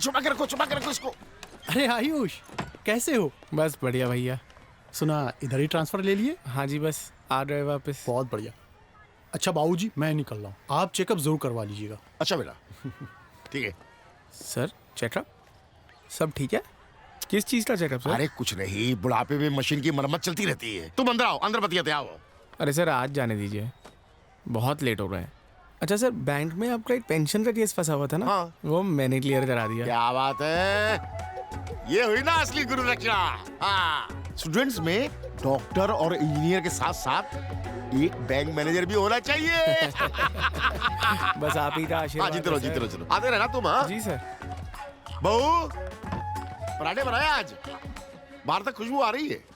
छुपा के रखो इसको। अरे आयुष, कैसे हो? बस बढ़िया भैया। सुना इधर ही ट्रांसफर ले लिए? हाँ जी, बस आ रहे वापस। बहुत बढ़िया। अच्छा बाबूजी, मैं निकल रहा हूँ, आप चेकअप जरूर करवा लीजिएगा। अच्छा बेटा, ठीक है। सर चेकअप सब ठीक है? किस चीज़ का चेकअप सर? अरे कुछ नहीं, बुढ़ापे में मशीन की मरम्मत चलती रहती है। तुम अंदर आओ, अंदर बतियाते आओ। अरे सर आज जाने दीजिए, बहुत लेट हो रहा है। अच्छा सर, बैंक में आपका एक पेंशन का केस फंसा हुआ था ना? हाँ। वो मैंने क्लियर करा दिया। क्या बात है, ये हुई ना असली गुरु रक्षा। हाँ, स्टूडेंट्स में डॉक्टर और इंजीनियर के साथ साथ एक बैंक मैनेजर भी होना चाहिए। बस आप ही का हाँ, आशीर्वाद जीते रहो है, जीते सर। रहो, चलो आते रहना तुम। हाँ जी सर। बहू, पराठे बनाए आज, बाहर तक खुशबू आ रही है।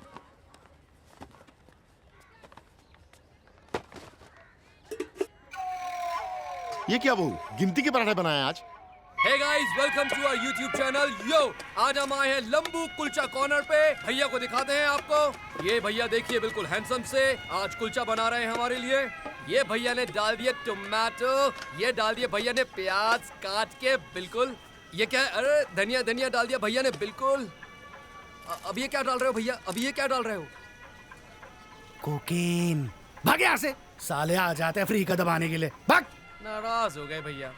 ये क्या बहू, गिनती के पराठे बनाए आज? Hey guys, welcome to our YouTube channel. Yo, आज हम आए हैं लंबू कुलचा कॉर्नर पे। भैया को दिखाते हैं आपको। ये भैया देखिए बिल्कुल हैंडसम से आज कुलचा बना रहे हैं हमारे लिए। ये भैया ने डाल दिए टोमेटो, ये डाल दिए भैया ने प्याज काट के बिल्कुल। ये क्या है? अरे धनिया धनिया डाल दिया भैया ने बिल्कुल। अब ये क्या डाल रहे हो भैया? अब ये क्या डाल रहे हो? कोकीन। भाग यहाँ से, साले आ जाते हैं फ्री का दबाने के लिए। भाग। नाराज हो गए भैया।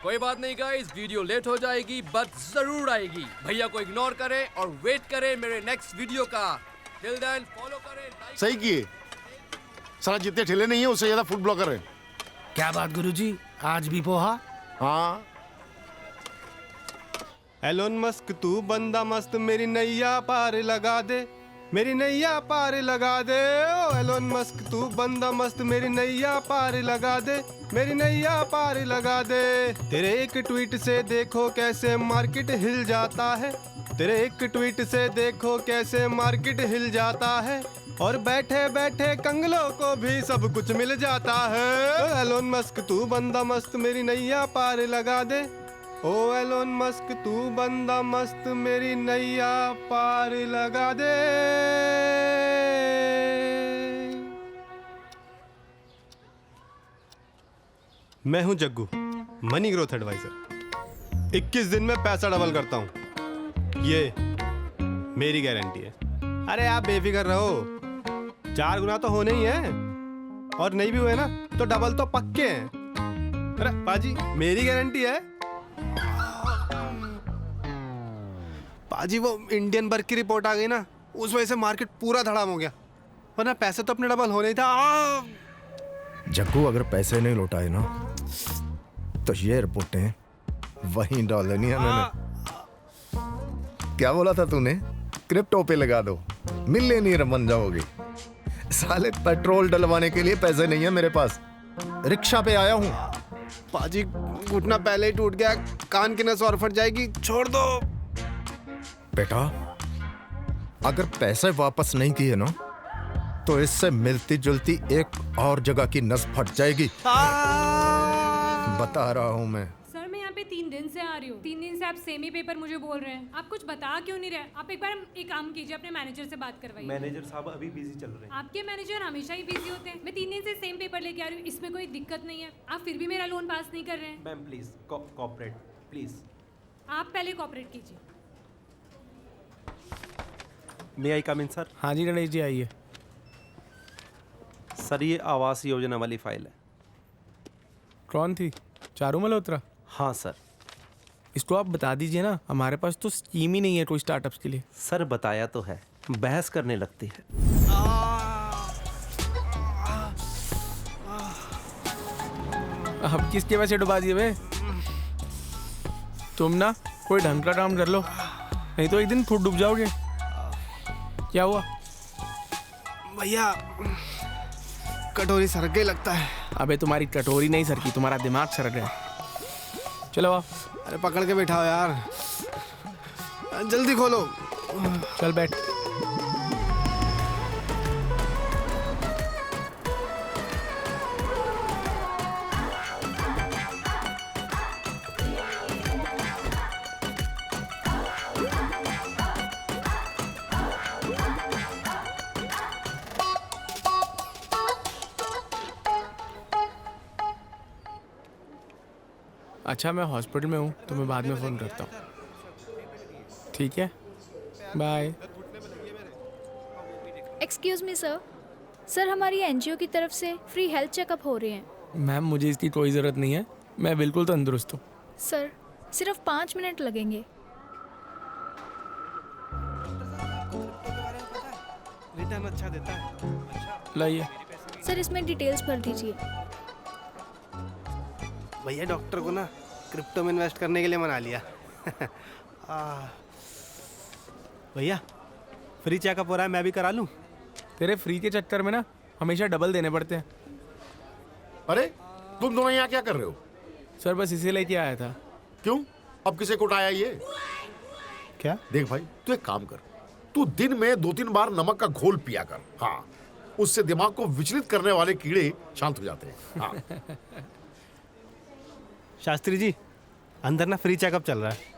कोई बात नहीं गाइस, वीडियो लेट हो जाएगी बट जरूर आएगी। भैया को इग्नोर करें और वेट करें मेरे नेक्स्ट वीडियो का। टिल देन फॉलो करें, like सही किए, साला जितने ठेले नहीं है उससे ज्यादा फूड ब्लॉगर है। क्या बात गुरुजी, आज भी पोहा? हाँ, एलोन मस्क तू बंदा मस्त, मेरी नैया पार लगा दे, मेरी नैया पार लगा दे। ओ एलोन मस्क तू बंदा मस्त, मेरी नैया पार लगा दे, मेरी नैया पार लगा दे। तेरे एक ट्वीट से देखो कैसे मार्केट हिल जाता है, तेरे एक ट्वीट से देखो कैसे मार्केट हिल जाता है, और बैठे बैठे कंगलों को भी सब कुछ मिल जाता है। ओ एलोन मस्क तू बंदा मस्त, मेरी नैया पार लगा दे। ओ एलोन मस्क तू बंदा मस्त, मेरी नैया पार लगा दे। मैं हूं जग्गू, मनी ग्रोथ एडवाइजर। 21 दिन में पैसा डबल करता हूं, ये मेरी गारंटी है। अरे आप बेफिक्र रहो, 4 गुना तो होने ही है, और नहीं भी हुए ना तो डबल तो पक्के हैं। अरे पाजी, मेरी गारंटी है। पाजी वो इंडियन बर्ग की रिपोर्ट आ गई ना, उस वजह से मार्केट पूरा धड़ाम हो गया, वरना पैसे तो अपने डबल होने ही था। जग्गू अगर पैसे नहीं लौटाए ना तो ये रिपोर्टें वहीं डाल देनी है मैंने। क्या बोला था तूने? क्रिप्टो पे लगा दो, मिलियनियर बन जाओगे। साले पेट्रोल डलवाने के लिए पैसे नहीं है मेरे पास, रिक्शा पे आया हूँ। पाजी घुटना पहले ही टूट गया, कान की नस और फट जाएगी, छोड़ दो। बेटा अगर पैसे वापस नहीं किए ना तो इससे मिलती जुलती एक और जगह की नस फट जाएगी, बता रहा हूं मैं। सर मैं यहाँ पे 3 दिन से आ रही हूँ, 3 दिन से आप सेम ही पेपर मुझे बोल रहे हैं। आप कुछ बता क्यों नहीं रहे? आप एक बार एक काम कीजिए, अपने मैनेजर से बात करवाइए। मैनेजर साहब अभी बिजी चल रहे हैं। आपके मैनेजर हमेशा ही बिजी होते हैं। मैं 3 दिन से सेम पेपर लेके आ रही हूँ, इसमें कोई दिक्कत नहीं है। आप फिर भी मेरा लोन पास नहीं कर रहे हैं। Ma'am please cooperate please. आप पहले कोऑपरेट कीजिए। मे आई कम इन सर? हाँ जी गणेश जी आइए। सर ये आवास योजना वाली फाइल है। कौन थी? चारू मल्होत्रा? हाँ सर। इसको आप बता दीजिए ना, हमारे पास तो स्कीम ही नहीं है कोई स्टार्टअप्स के लिए। सर बताया तो है, बहस करने लगती है। अब किसके वजह डुबा दिए बे? तुम ना कोई ढंग का काम कर लो, नहीं तो एक दिन खुद डूब जाओगे। क्या हुआ? भैया कटोरी सरक गई लगता है। अबे तुम्हारी कटोरी नहीं सरकी, तुम्हारा दिमाग सरक गया। चलो आओ। अरे पकड़ के बैठाओ यार, जल्दी खोलो। चल बैठ। अच्छा मैं हॉस्पिटल में हूँ तो मैं बाद में फ़ोन करता हूँ। ठीक है, bye. Excuse me sir, sir हमारी एनजीओ की तरफ से फ्री हेल्थ चेकअप हो रहे हैं। मैम मुझे इसकी कोई ज़रूरत नहीं है, मैं बिल्कुल तंदुरुस्त हूँ। सर सिर्फ 5 मिनट लगेंगे। रिटर्न अच्छा देता है। लाइए। सर इसमें डिटेल्स भर दीजिए। भैया डॉक्टर को ना क्रिप्टो में इन्वेस्ट करने के लिए मना लिया। भैया फ्री चेकअप हो रहा है, मैं भी करा लूँ? तेरे फ्री के चक्कर में ना हमेशा डबल देने पड़ते हैं। अरे तुम दोनों यहाँ क्या कर रहे हो? सर बस इसे लेके आया था। क्यों? अब किसे कुटाया ये? क्या? देख भाई, तू एक काम कर, तू दिन में 2-3 बार नमक का घोल पिया कर। हाँ, उससे दिमाग को विचलित करने वाले कीड़े शांत हो जाते हैं। हाँ। शास्त्री जी, अंदर ना फ्री चेकअप चल रहा है।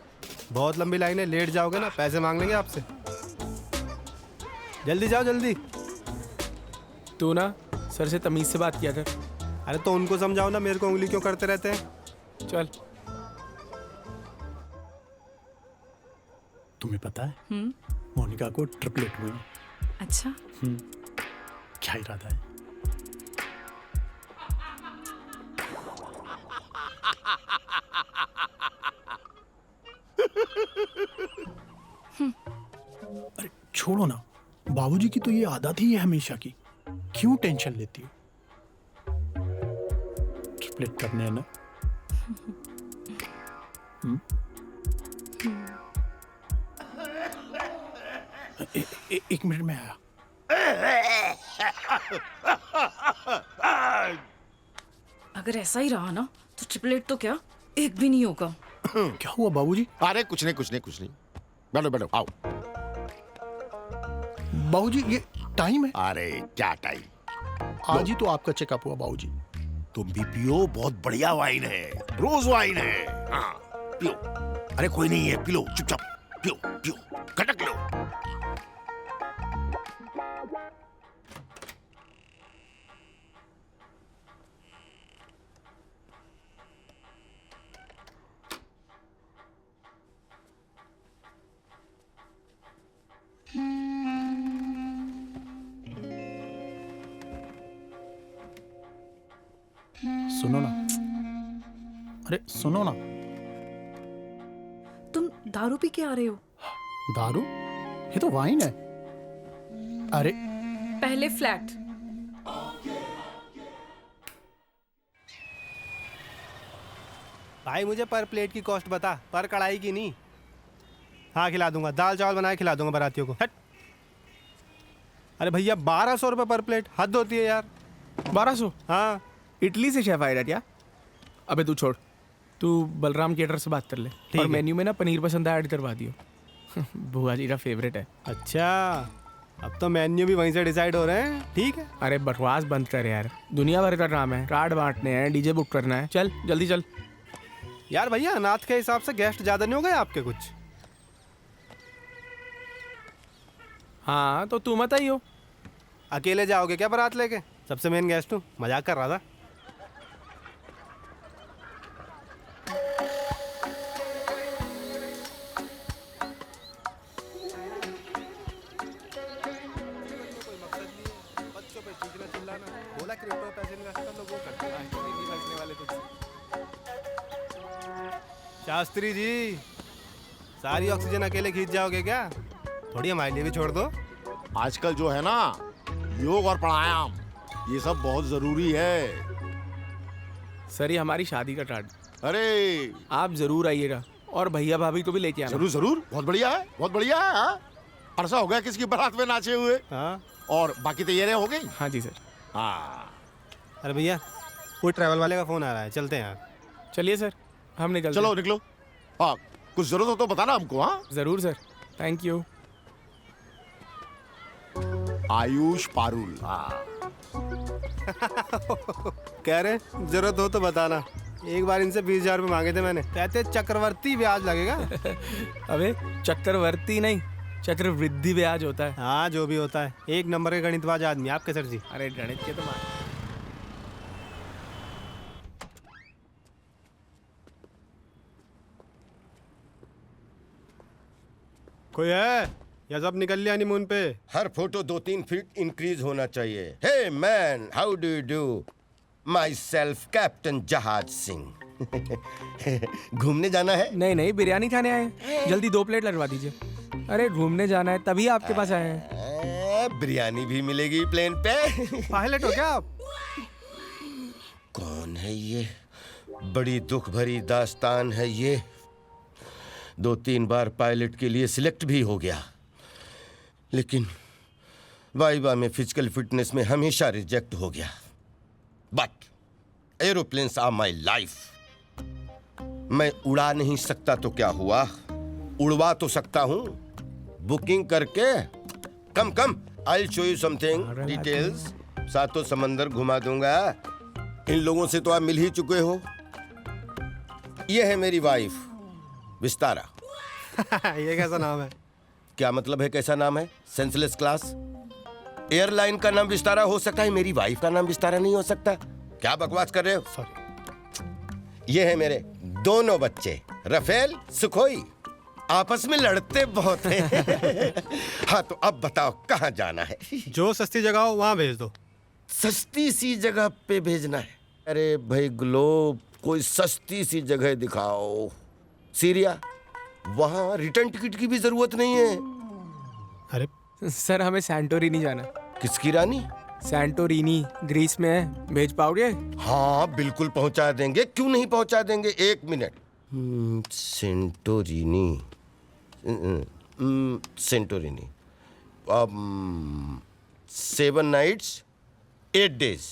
बहुत लंबी लाइन है, लेट जाओगे ना पैसे मांग लेंगे आपसे। जल्दी जाओ जल्दी। तू ना सर से तमीज़ से बात किया कर। अरे तो उनको समझाओ ना, मेरे को उंगली क्यों करते रहते हैं? चल। तुम्हें पता है मोनिका को ट्रिपलेट हुए। अच्छा, क्या इरादा है? अरे छोड़ो ना, बाबूजी की तो ये आदत ही है हमेशा की। क्यों टेंशन लेती हो? ट्रिपलेट करने हैं ना। एक मिनट में आया। अगर ऐसा ही रहा ना तो ट्रिपलेट तो क्या, एक भी नहीं होगा। क्या हुआ बाबूजी? अरे कुछ नहीं। बैठो बैठो, आओ। बाबूजी ये टाइम है? अरे क्या टाइम? आज ही तो आपका चेकअप हुआ बाबूजी। तुम भी पियो, बहुत बढ़िया वाइन है, रोज वाइन है। हाँ पियो। अरे कोई नहीं है, पी लो चुपचाप, पियो पियो, खटक लो। सुनो ना, अरे सुनो ना। तुम दारू पी के आ रहे हो? दारू? ये तो वाइन है। अरे पहले फ्लैट। भाई मुझे पर प्लेट की कॉस्ट बता, पर कढ़ाई की नहीं। हाँ खिला दूंगा, दाल चावल बना के खिला दूंगा बारातियों को। हट। अरे भैया 1200 रुपये पर प्लेट, हद होती है यार। 1200? हाँ। इटली से शेफ आएगा क्या? अबे तू छोड़, तू बलराम केटर से बात कर ले और मेन्यू में ना पनीर पसंद ऐड करवा दियो। बुआ जी का फेवरेट है। अच्छा, अब तो मेन्यू भी वहीं से डिसाइड हो रहे हैं। ठीक है। अरे बकवास बंद कर यार, दुनिया भर का काम है, कार्ड बांटने हैं, डीजे बुक करना है। चल जल्दी चल। यार भैया अनाथ के हिसाब से गेस्ट ज़्यादा नहीं हो गए आपके कुछ? हाँ तो तू मत आई हो। अकेले जाओगे क्या बारात लेके? सबसे मेन गेस्ट हूँ, मजाक कर रहा था। शास्त्री जी, सारी ऑक्सीजन अकेले खींच जाओगे क्या? थोड़ी हमारे लिए भी छोड़ दो। आजकल जो है ना, योग और प्राणायाम, ये सब बहुत जरूरी है। सर ये हमारी शादी का कार्ड। अरे आप जरूर आइएगा और भैया भाभी को भी लेके आना। जरूर जरूर, बहुत बढ़िया है, बहुत बढ़िया है। हाँ? अरसा हो गया किसकी बारात में नाचे हुए। हाँ। और बाकी तैयारियां हो गई? हाँ जी सर। हाँ। अरे भैया कोई ट्रैवल वाले का फोन आ रहा है, चलते हैं यार। चलिए सर, हम निकल। चलो निकलो। हाँ कुछ जरूरत हो तो बताना हमको। हाँ जरूर sir, thank you. Ayush Parul. हाँ। कह रहे जरूरत हो तो बताना। एक बार इनसे 20,000 रुपये मांगे थे मैंने, कहते चक्रवर्ती ब्याज लगेगा। अबे चक्रवर्ती नहीं, चक्रवृद्धि ब्याज होता है। हाँ जो भी होता है, एक नंबर के गणितबाज आदमी आपके सर जी। अरे गणित के तो मार। कोई है या सब निकल लिया हनीमून पे? हर फोटो 2-3 फीट इंक्रीज होना चाहिए। Hey man, how do you do? Myself captain Jahaj Singh. घूमने जाना है? नहीं नहीं, बिरयानी खाने आए हैं। जल्दी 2 प्लेट लगवा दीजिए। अरे घूमने जाना है तभी आपके पास आए हैं। बिरयानी भी मिलेगी प्लेन पे। पायलट हो क्या आप? कौन है ये? बड़ी दुख भरी दास्तान है ये। 2-3 बार पायलट के लिए सिलेक्ट भी हो गया, लेकिन वाइवा में फिजिकल फिटनेस में हमेशा रिजेक्ट हो गया। But aeroplanes are my life. मैं उड़ा नहीं सकता तो क्या हुआ, उड़वा तो सकता हूं बुकिंग करके। Come come, I show you something details. सातों समंदर घुमा दूंगा। इन लोगों से तो आप मिल ही चुके हो। ये है मेरी वाइफ विस्तारा। ये कैसा नाम है? क्या मतलब है कैसा नाम है? Senseless class. एयरलाइन का नाम विस्तारा हो सकता है, मेरी वाइफ का नाम विस्तारा नहीं हो सकता? क्या बकवास कर रहे हो? सॉरी। ये है मेरे दोनों बच्चे रफेल, सुखोई। आपस में लड़ते बहुत हैं। हाँ तो अब बताओ कहाँ जाना है? जो सस्ती जगह हो वहां भेज दो। सस्ती सी जगह पे भेजना है? अरे भाई ग्लोब, कोई सस्ती सी जगह दिखाओ। सीरिया, वहां रिटर्न टिकट की भी जरूरत नहीं है। अरे सर, हमें सैंटोरिनी जाना। किसकी रानी? सैंटोरिनी, ग्रीस में है। भेज पाओगे? हाँ बिल्कुल पहुंचा देंगे, क्यों नहीं पहुंचा देंगे। 1 minute. Santorini, Santorini. 7 nights 8 days,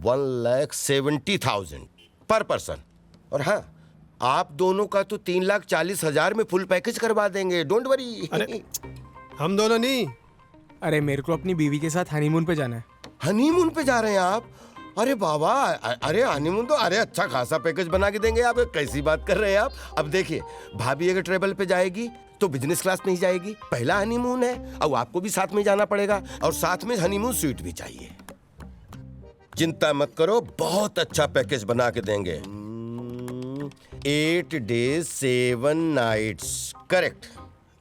1,70,000 पर पर्सन। और हाँ, आप दोनों का तो 3,40,000 में फुल पैकेज करवा देंगे, डोंट वरी। अरे हम दोनों नहीं। अरे मेरे को अपनी बीवी के साथ हनीमून पे जाना है। हनीमून पे जा रहे हैं आप? अरे बाबा, अरे हनीमून तो अरे अच्छा खासा पैकेज बना के देंगे आप। कैसी बात कर रहे हैं आप? अब देखिए, भाभी अगर ट्रेवल पे जाएगी तो बिजनेस क्लास में ही जाएगी। पहला हनीमून है और आपको भी साथ में जाना पड़ेगा, और साथ में हनीमून स्वीट भी चाहिए। चिंता मत करो, बहुत अच्छा पैकेज बना के देंगे। 8 days 7 nights, करेक्ट।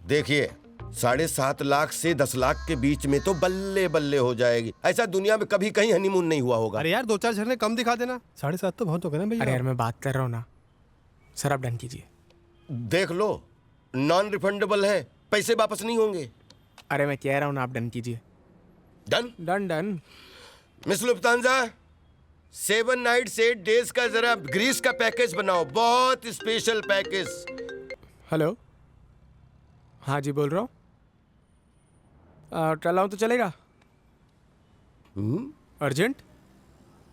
देखिए, 7.5 लाख से 10 लाख के बीच में तो बल्ले बल्ले हो जाएगी। ऐसा दुनिया में कभी कहीं हनीमून नहीं हुआ होगा। अरे यार 2-4 झरने कम दिखा देना। 7.5 तो बहुत हो गए ना भैया। अरे यार मैं बात कर रहा हूँ ना। सर आप डन कीजिए। देख लो, नॉन रिफंडेबल है, पैसे वापस नहीं होंगे। अरे मैं कह रहा हूँ ना, आप डन कीजिए। Done done done. Miss Lufthansa, 7 nights 8 days का जरा ग्रीस का पैकेज बनाओ, बहुत स्पेशल पैकेज। हेलो, हाँ जी बोल रहा हूँ। चल रहा हूँ तो चलेगा? अर्जेंट?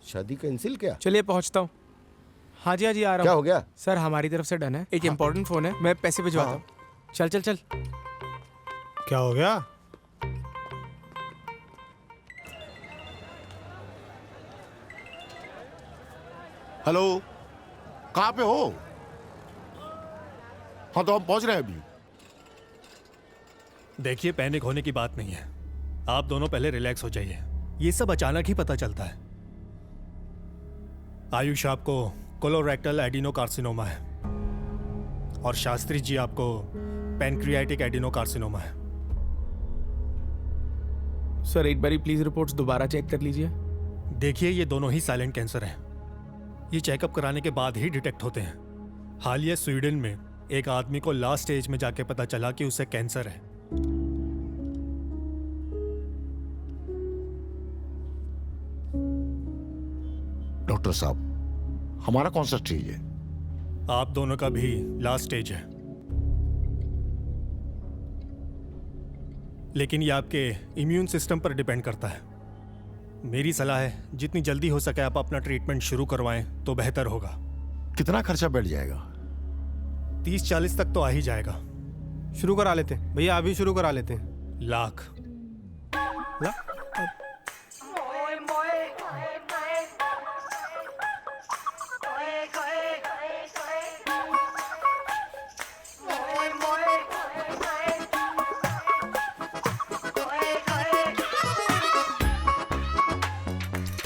शादी कैंसिल क्या? चलिए पहुँचता हूँ। हाँ जी आ रहा हूँ। क्या हो गया? सर हमारी तरफ से डन है। एक इम्पोर्टेंट फोन है, मैं पैसे भिजवाता हूँ। चल चल चल। क्या हो गया? हेलो, कहाँ पे हो? हाँ तो हम पहुंच रहे हैं अभी। देखिए, पैनिक होने की बात नहीं है। आप दोनों पहले रिलैक्स हो जाइए। ये सब अचानक ही पता चलता है। आयुष आपको कोलोरेक्टल एडिनोकार्सिनोमा है और शास्त्री जी आपको पैनक्रियाटिक एडिनोकार्सिनोमा है। सर एक बारी प्लीज रिपोर्ट्स दोबारा चेक कर लीजिए। देखिए, ये दोनों ही साइलेंट कैंसर हैं। ये चेकअप कराने के बाद ही डिटेक्ट होते हैं। हालिया स्वीडन में एक आदमी को लास्ट स्टेज में जाके पता चला कि उसे कैंसर है। डॉक्टर साहब, हमारा कौन सा स्टेज है? आप दोनों का भी लास्ट स्टेज है, लेकिन ये आपके इम्यून सिस्टम पर डिपेंड करता है। मेरी सलाह है, जितनी जल्दी हो सके आप अपना ट्रीटमेंट शुरू करवाएं तो बेहतर होगा। कितना खर्चा बैठ जाएगा? 30-40 तक तो आ ही जाएगा। शुरू करा लेते हैं भैया, अभी शुरू करा लेते हैं। लाख।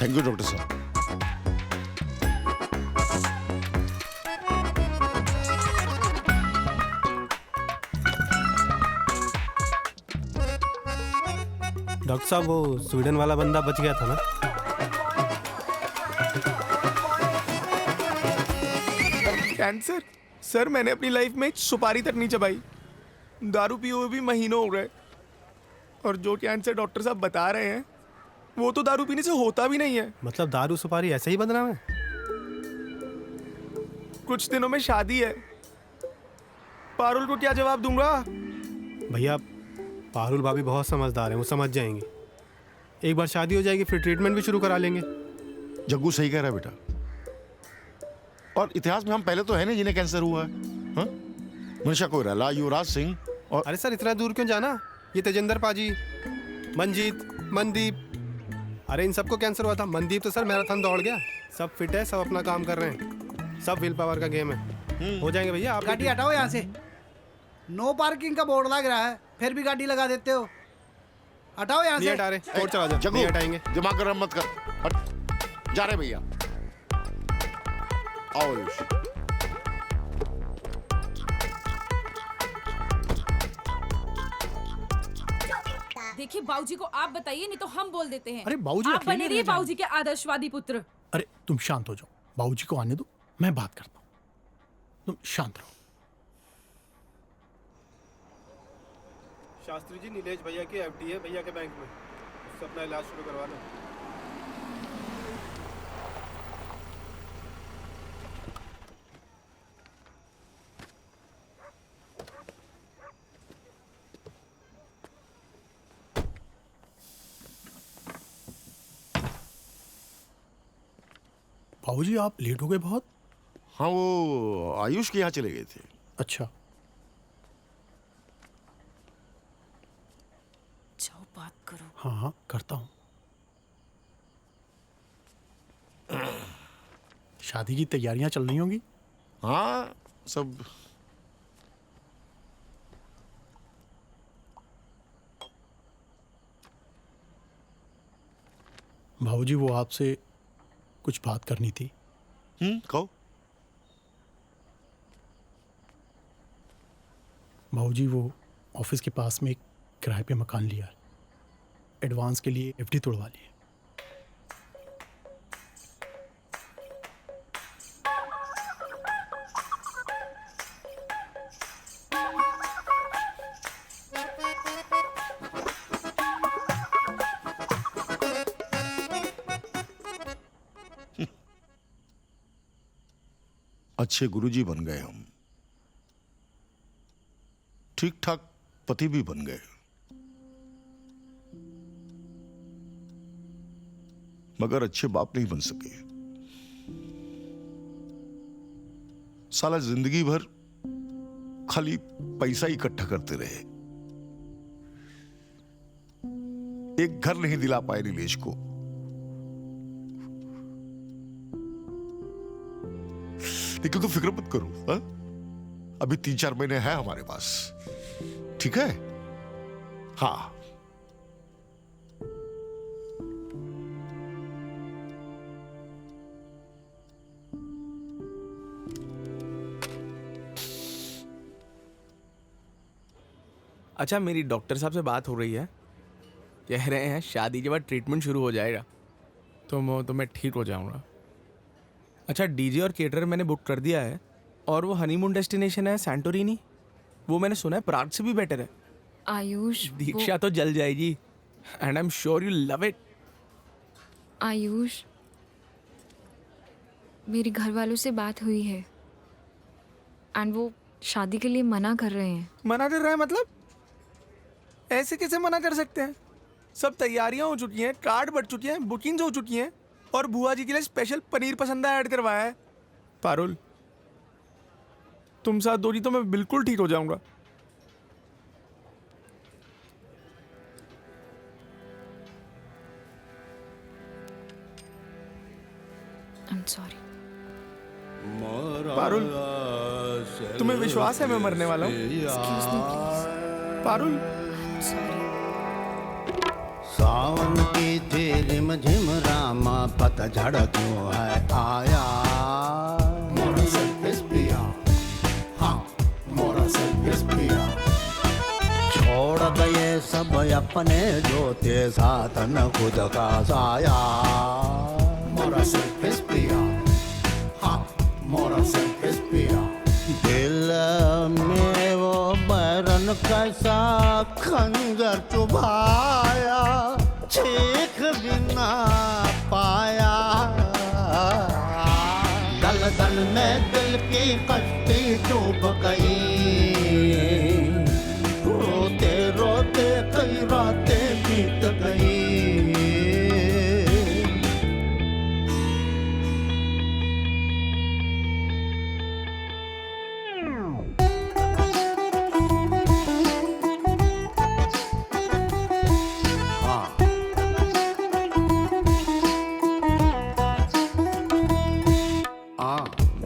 थैंक यू डॉक्टर साहब। डॉक्टर साहब वो स्वीडन वाला बंदा बच गया था ना? कैंसर? सर मैंने अपनी लाइफ में एक सुपारी तक नहीं चबाई, दारू पिए हुए भी महीनों हो गए, और जो कैंसर डॉक्टर साहब बता रहे हैं वो तो दारू पीने से होता भी नहीं है। मतलब दारू सुपारी ऐसे ही बदनाम है? कुछ दिनों में शादी है, पारुल को क्या जवाब दूंगा? भैया पारुल भाभी बहुत समझदार है, वो समझ जाएंगे। एक बार शादी हो जाएगी फिर ट्रीटमेंट भी शुरू करा लेंगे। जग्गू सही कह रहा है बेटा, और इतिहास में हम पहले तो है नहीं जिन्हें कैंसर हुआ है। हाँ? मनीषा कोइराला, युवराज सिंह और अरे सर इतना दूर क्यों जाना? ये तेजेंद्र पाजी, मंजीत, मनदीप, अरे इन सबको कैंसर हुआ था। मनदीप तो सर मैराथन दौड़ गया। सब फिट है, सब अपना काम कर रहे हैं, सब विल पावर का गेम है। हो जाएंगे भैया। आप गाड़ी हटाओ यहाँ से, नो पार्किंग का बोर्ड लग रहा है, फिर भी गाड़ी लगा देते हो। हटाओ यहाँ से। हटा रहे, कोर्ट चला जाओ। जग्गू हटाएंगे, दिमाग गरम मत कर, हट। जा रहे भैया, आओ आयुष। देखिए बाबूजी को आप बताइए, नहीं तो हम बोल देते हैं। अरे बाबूजी आप अकेले बने रह रहिए जाएं। बाबूजी के आदर्शवादी पुत्र। अरे तुम शांत हो जाओ, बाबूजी को आने दो, मैं बात करता हूँ, तुम शांत रहो। शास्त्री जी, नीलेश भैया की एफडी है भैया के बैंक में, उससे अपना इलाज शुरू करवा लो। बाबूजी आप लेट हो गए बहुत। हाँ वो आयुष के यहाँ चले गए थे। अच्छा जाओ बात करो। हाँ हाँ करता हूँ। शादी की तैयारियां चल रही होंगी। हाँ सब। बाबूजी वो आपसे कुछ बात करनी थी। कहो। बाबूजी वो ऑफिस के पास में एक किराए पे मकान लिया है, एडवांस के लिए एफडी तोड़वा ली है। अच्छे गुरुजी बन गए हम, ठीक ठाक पति भी बन गए, मगर अच्छे बाप नहीं बन सके। साला जिंदगी भर खाली पैसा इकट्ठा करते रहे, एक घर नहीं दिला पाए नीलेश को। लेकिन तो फिक्र मत करो, हा? अभी 3-4 महीने हैं हमारे पास, ठीक है? हाँ। अच्छा मेरी डॉक्टर साहब से बात हो रही है, कह रहे हैं शादी के बाद ट्रीटमेंट शुरू हो जाएगा तो मैं ठीक हो जाऊंगा। अच्छा डीजे और केटरर मैंने बुक कर दिया है, और वो हनीमून डेस्टिनेशन है सैंटोरिनी, वो मैंने सुना है प्राग से भी बेटर है। आयुष दीक्षा तो जल जाएगी, and I am sure you love it. Ayush मेरे घर वालों से बात हुई है, एंड वो शादी के लिए मना कर रहे हैं। मना कर रहे हैं मतलब? ऐसे कैसे मना कर सकते हैं? सब तैयारियां हो चुकी हैं, कार्ड बढ़ चुके हैं, बुकिंग्स हो चुकी हैं, और बुआ जी के लिए स्पेशल पनीर पसंदा ऐड करवाया है। पारुल तुम साथ दो जी तो मैं बिल्कुल ठीक हो जाऊंगा। I am sorry. पारुल तुम्हें विश्वास है मैं मरने वाला हूँ? Excuse me please. पारुल सावन की थी रिमझिम रामा, पतझड़ क्यों है आया। मोरा सर्विस पिया, हाँ मोरा सर्विस पिया। छोड़ गए सब अपने जोते साथ न खुद का साया मोरा सिर्फ पिया हाँ मोरा सिर्फ पिया दिल में वो बैरन कैसा खंजर चुभाया चीख भी ना पाया दल दल में दिल की कश्ती डूब गई रोते रोते कई रातें बीत गई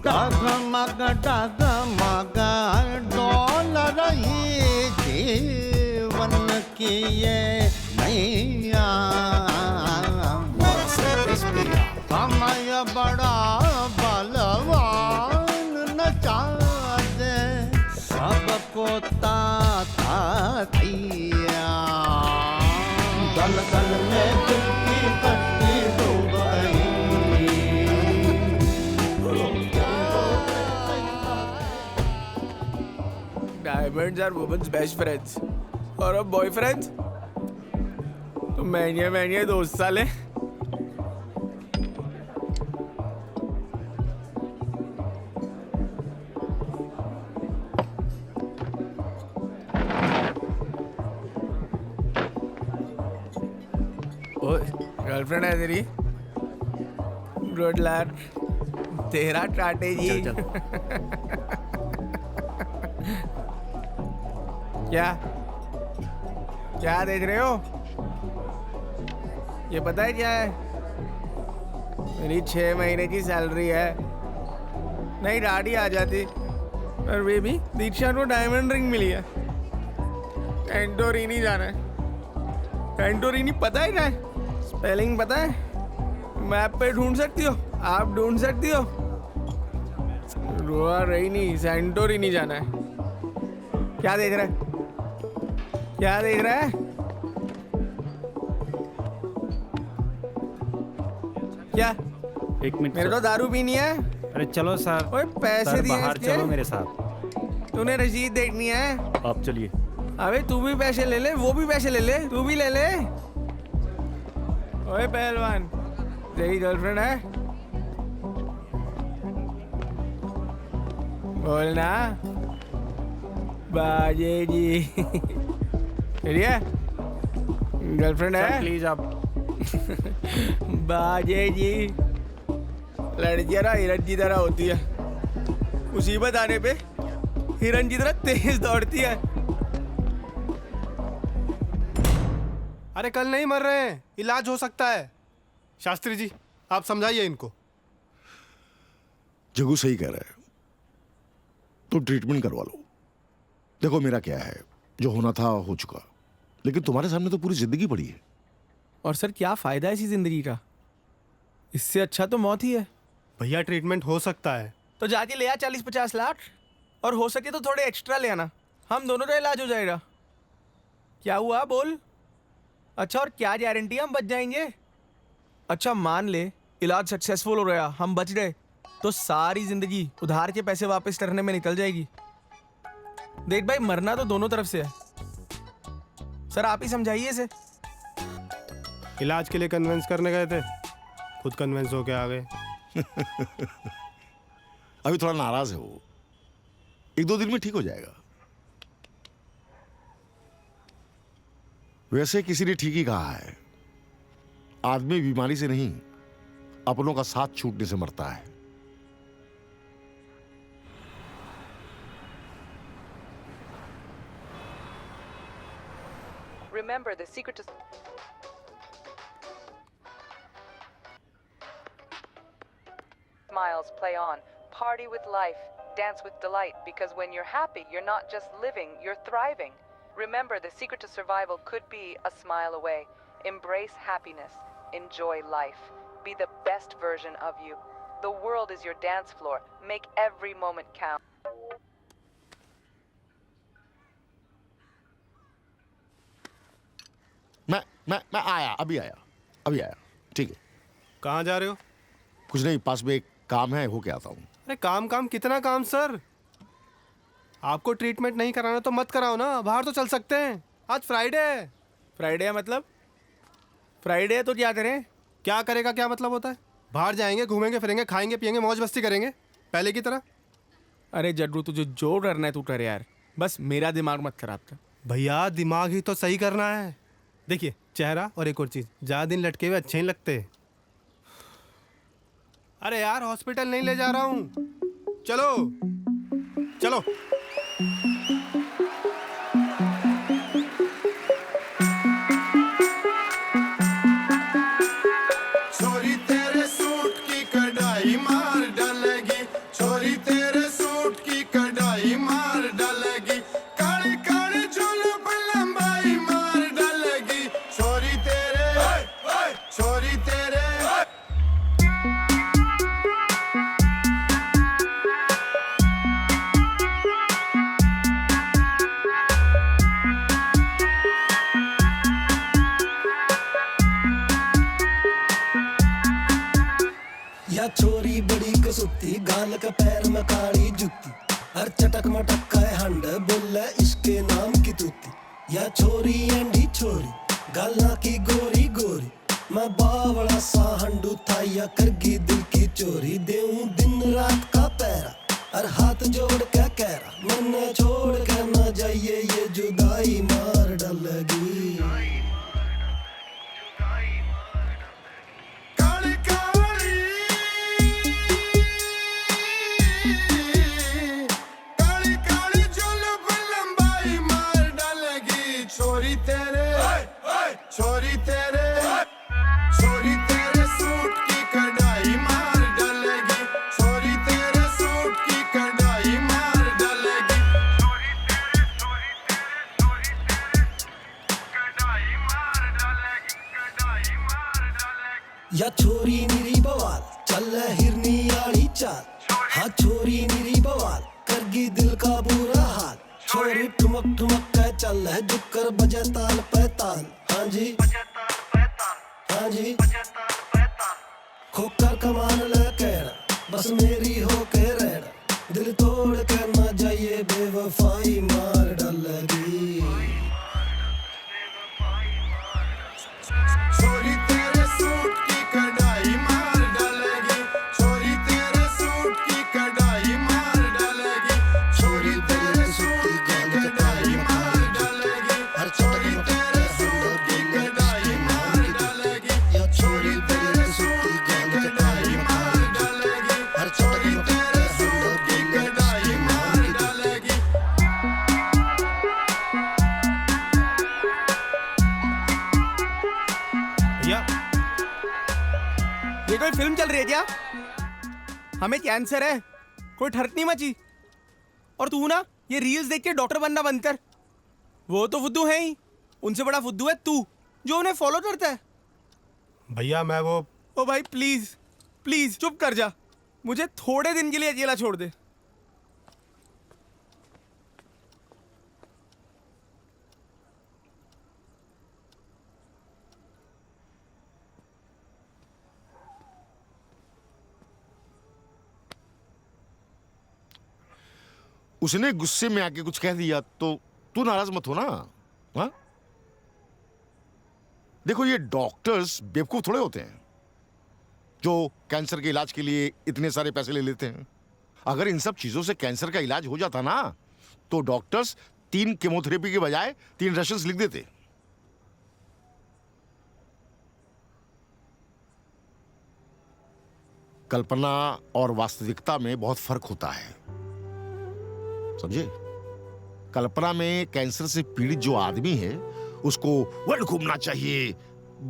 डगमग डगमग डोल रही जीवन की ये नैया समय बड़ा बलवान नचा दे सबको ताता थैया दल दल में दिल की कश्ती डूब गई Diamonds are women's best friends और अब बॉयफ्रेंड्स तो महंगे दोस्त साले गर्लफ्रेंड है तेरी गुड लक तेरा स्ट्रैटेजी क्या देख रहे हो ये पता है क्या है मेरी 6 महीने की सैलरी है नहीं दाढ़ी आ जाती और वे भी दीक्षा को डायमंड रिंग मिली है सेंटोरिनी जाना है सेंटोरिनी पता है क्या है स्पेलिंग पता है मैप पे ढूंढ सकती हो आप ढूंढ सकती हो रोआ रही नहीं सेंटोरिनी जाना है क्या देख रहा है क्या देख रहा है क्या एक मिनट मेरे को दारू पीनी है अरे चलो सर ओए पैसे सर, दिए बाहर इसके? चलो मेरे साथ तूने रसीद देखनी है आप चलिए अबे तू भी पैसे ले ले वो भी पैसे ले ले तू भी ले ले ओए पहलवान तेरी गर्लफ्रेंड है बोलना बाजे जी चलिए गर्लफ्रेंड है प्लीज आप बाजे जी लड़कियां ना हिरन की तरह होती है मुसीबत आने पे हिरन की तरह तेज दौड़ती है अरे कल नहीं मर रहे हैं इलाज हो सकता है शास्त्री जी आप समझाइए इनको जग्गू सही कह रहा है तुम ट्रीटमेंट करवा लो देखो मेरा क्या है जो होना था हो चुका लेकिन तुम्हारे सामने तो पूरी जिंदगी पड़ी है और सर क्या फायदा है इसी जिंदगी का इससे अच्छा तो मौत ही है भैया ट्रीटमेंट हो सकता है तो जाके ले आ 40-50 लाख और हो सके तो थोड़े एक्स्ट्रा ले आना हम दोनों का इलाज हो जाएगा क्या हुआ बोल अच्छा और क्या गारंटी हम बच जाएंगे अच्छा मान ले इलाज सक्सेसफुल हो गया हम बच गए तो सारी जिंदगी उधार के पैसे वापस करने में निकल जाएगी देख भाई मरना तो दोनों तरफ से है सर आप ही समझाइए इसे इलाज के लिए कन्विंस करने गए थे खुद कन्विंस होके आ गए अभी थोड़ा नाराज है वो 1-2 दिन में ठीक हो जाएगा वैसे किसी ने ठीक ही कहा है आदमी बीमारी से नहीं अपनों का साथ छूटने से मरता है Remember, the secret to smiles play on. Party with life, dance with delight, because when you're happy, you're not just living, you're thriving. Remember, the secret to survival could be a smile away. Embrace happiness. Enjoy life. Be the best version of you. The world is your dance floor. Make every moment count. मैं आया, अभी आया। ठीक है। कहाँ जा रहे हो? कुछ नहीं, पास में एक काम है, हो के आता हूँ। अरे काम कितना काम सर? आपको ट्रीटमेंट नहीं कराना तो मत कराओ ना, बाहर तो चल सकते हैं। आज फ्राइडे है। फ्राइडे है मतलब? फ्राइडे है तो क्या करें? क्या करेगा क्या मतलब होता है? बाहर जाएंगे, घूमेंगे फिरेंगे, खाएंगे पिएंगे, मौज मस्ती करेंगे पहले की तरह। अरे जड्डू, तुझे जो डरना है तू कर यार, बस मेरा दिमाग मत खराब कर। भैया दिमाग ही तो सही करना है। देखिए चेहरा और एक और चीज, ज्यादा दिन लटके हुए अच्छे नहीं लगते। अरे यार हॉस्पिटल नहीं ले जा रहा हूँ, चलो चलो। छोरी तेरे सूट की कढ़ाई मार डालेगी, छोरी तेरे सूट की कढ़ाई मार डालेगी, काली काली जुल्फ लंबाई मार डालेगी, छोरी तेरे छोरी तेरे। या छोरी बड़ी कसुती, गाल का पैर में काली जुत्ती, हर चटक मटक का हंड बोले इसके नाम की तूती। या छोरी एंडी छोरी, गाला की गोरी गोरी, मैं बावड़ा सा हंडू था या करगी दिल की चोरी। देऊं दिन रात का पैरा और हाथ जोड़ के कहरा, मन छोड़ के न जाइए ये जुदाई मार डालेगी। काली काली काली काली जुल्फ लंबाई मार डालेगी, छोरी तेरे छोरी तेरे छोरी तेरे सूट की कढ़ाई मार डालेगी, छोरी तेरे सूट की कढ़ाई मार डालेगी। या छोरी निरी बवाल, चल हिरनी आड़ी चाल, हाँ छोरी निरी बवाल, करगी दिल का बुरा हाल। छोरी ठुमक ठुमक के चल है, झुककर बजे ताल पे ताल। हाँ जी हाँ जी, खोकर कमान लेके बस मेरी हो के रहना, दिल तोड़ के न जाइए बेवफाई मार डालेगी। छोरी तेरे सूट की कढ़ाई मार डालेगी, छोरी तेरे सूट की कढ़ाई मार डालेगी, छोरी तेरे सूट की कढ़ाई मार डालेगी, छोरी तेरे सूट की कढ़ाई मार डालेगी, छोरी तेरे सूट की कढ़ाई मार डालेगी, छोरी तेरे सूट की कढ़ाई मार डालेगी। भैया ये कोई फिल्म चल रही है क्या? हमें कैंसर है, कोई ठरक नहीं मची। और तू ना ये रील्स देख के डॉक्टर बनना बंद कर। वो तो फुद्दू है ही, उनसे बड़ा फुद्दू है तू जो उन्हें फॉलो करता है। भैया मैं वो ओ भाई प्लीज प्लीज चुप कर जा, मुझे थोड़े दिन के लिए अकेला छोड़ दे। उसने गुस्से में आके कुछ कह दिया तो तू नाराज मत हो ना। हाँ देखो, ये डॉक्टर्स बेवकूफ थोड़े होते हैं जो कैंसर के इलाज के लिए इतने सारे पैसे ले लेते हैं। अगर इन सब चीजों से कैंसर का इलाज हो जाता ना तो डॉक्टर्स 3 केमोथेरेपी के बजाय 3 रशंस लिख देते। कल्पना और वास्तविकता में बहुत फर्क होता है, समझे? कल्पना में कैंसर से पीड़ित जो आदमी है उसको वर्ल्ड घूमना चाहिए,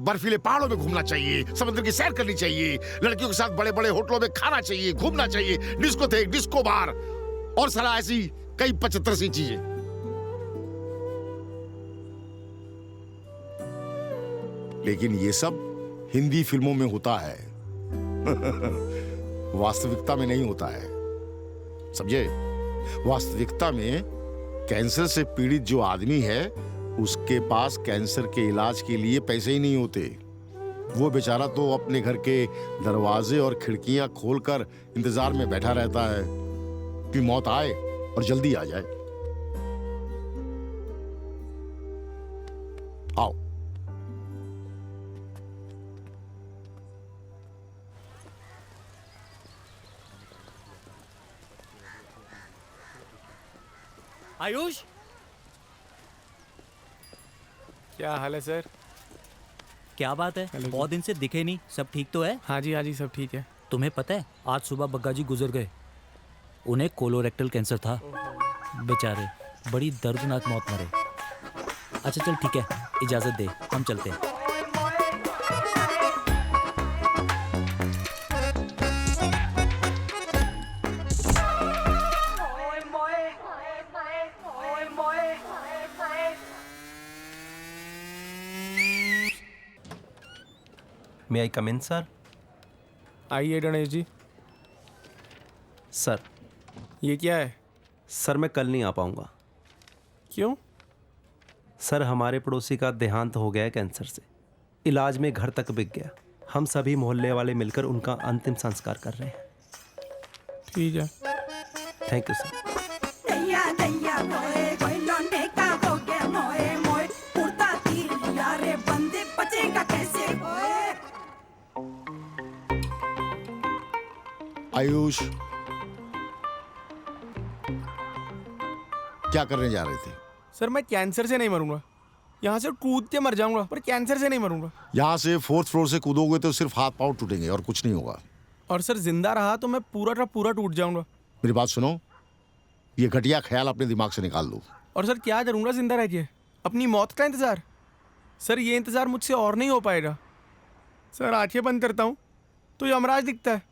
बर्फीले पहाड़ों में घूमना चाहिए, समुद्र की सैर करनी चाहिए, लड़कियों के साथ बड़े बड़े होटलों में खाना चाहिए, घूमना चाहिए, डिस्कोथेक, डिस्को बार और सारा ऐसी कई 75 सी चीजें। लेकिन ये सब हिंदी फिल्मों में होता है वास्तविकता में नहीं होता है, समझे? वास्तविकता में कैंसर से पीड़ित जो आदमी है उसके पास कैंसर के इलाज के लिए पैसे ही नहीं होते। वो बेचारा तो अपने घर के दरवाजे और खिड़कियां खोलकर इंतजार में बैठा रहता है कि मौत आए और जल्दी आ जाए। आओ। आयुष, क्या हाल है सर? क्या बात है, बहुत दिन से दिखे नहीं। सब ठीक तो है? हाँ जी सब ठीक है। तुम्हें पता है आज सुबह बग्गा जी गुजर गए। उन्हें कोलोरेक्टल कैंसर था, बेचारे बड़ी दर्दनाक मौत मरे। अच्छा चल ठीक है, इजाजत दे, हम चलते हैं। मे आई कम इन सर? आइए गणेश जी। सर ये क्या है? सर मैं कल नहीं आ पाऊंगा। क्यों? सर हमारे पड़ोसी का देहांत हो गया है कैंसर से। इलाज में घर तक बिक गया। हम सभी मोहल्ले वाले मिलकर उनका अंतिम संस्कार कर रहे हैं। ठीक है, थैंक यू सर। दैया दैया गोए गोए लौंडे का हो गया मोए मोए, उड़ता तीर लिया रे बंदे, बचेगा कैसे ओए। आयुष, क्या करने जा रहे थे? सर मैं कैंसर से नहीं मरूंगा, यहाँ से कूद के मर जाऊंगा, पर कैंसर से नहीं मरूंगा। यहाँ से 4th फ्लोर से कूदोगे तो सिर्फ हाथ पांव टूटेंगे और कुछ नहीं होगा। और सर जिंदा रहा तो मैं पूरा का पूरा टूट जाऊंगा। मेरी बात सुनो, ये घटिया ख्याल अपने दिमाग से निकाल दो। और सर क्या करूंगा जिंदा रह के? अपनी मौत का इंतजार? सर ये इंतजार मुझसे और नहीं हो पाएगा। सर आंखें बंद करता हूँ तो यमराज दिखता है,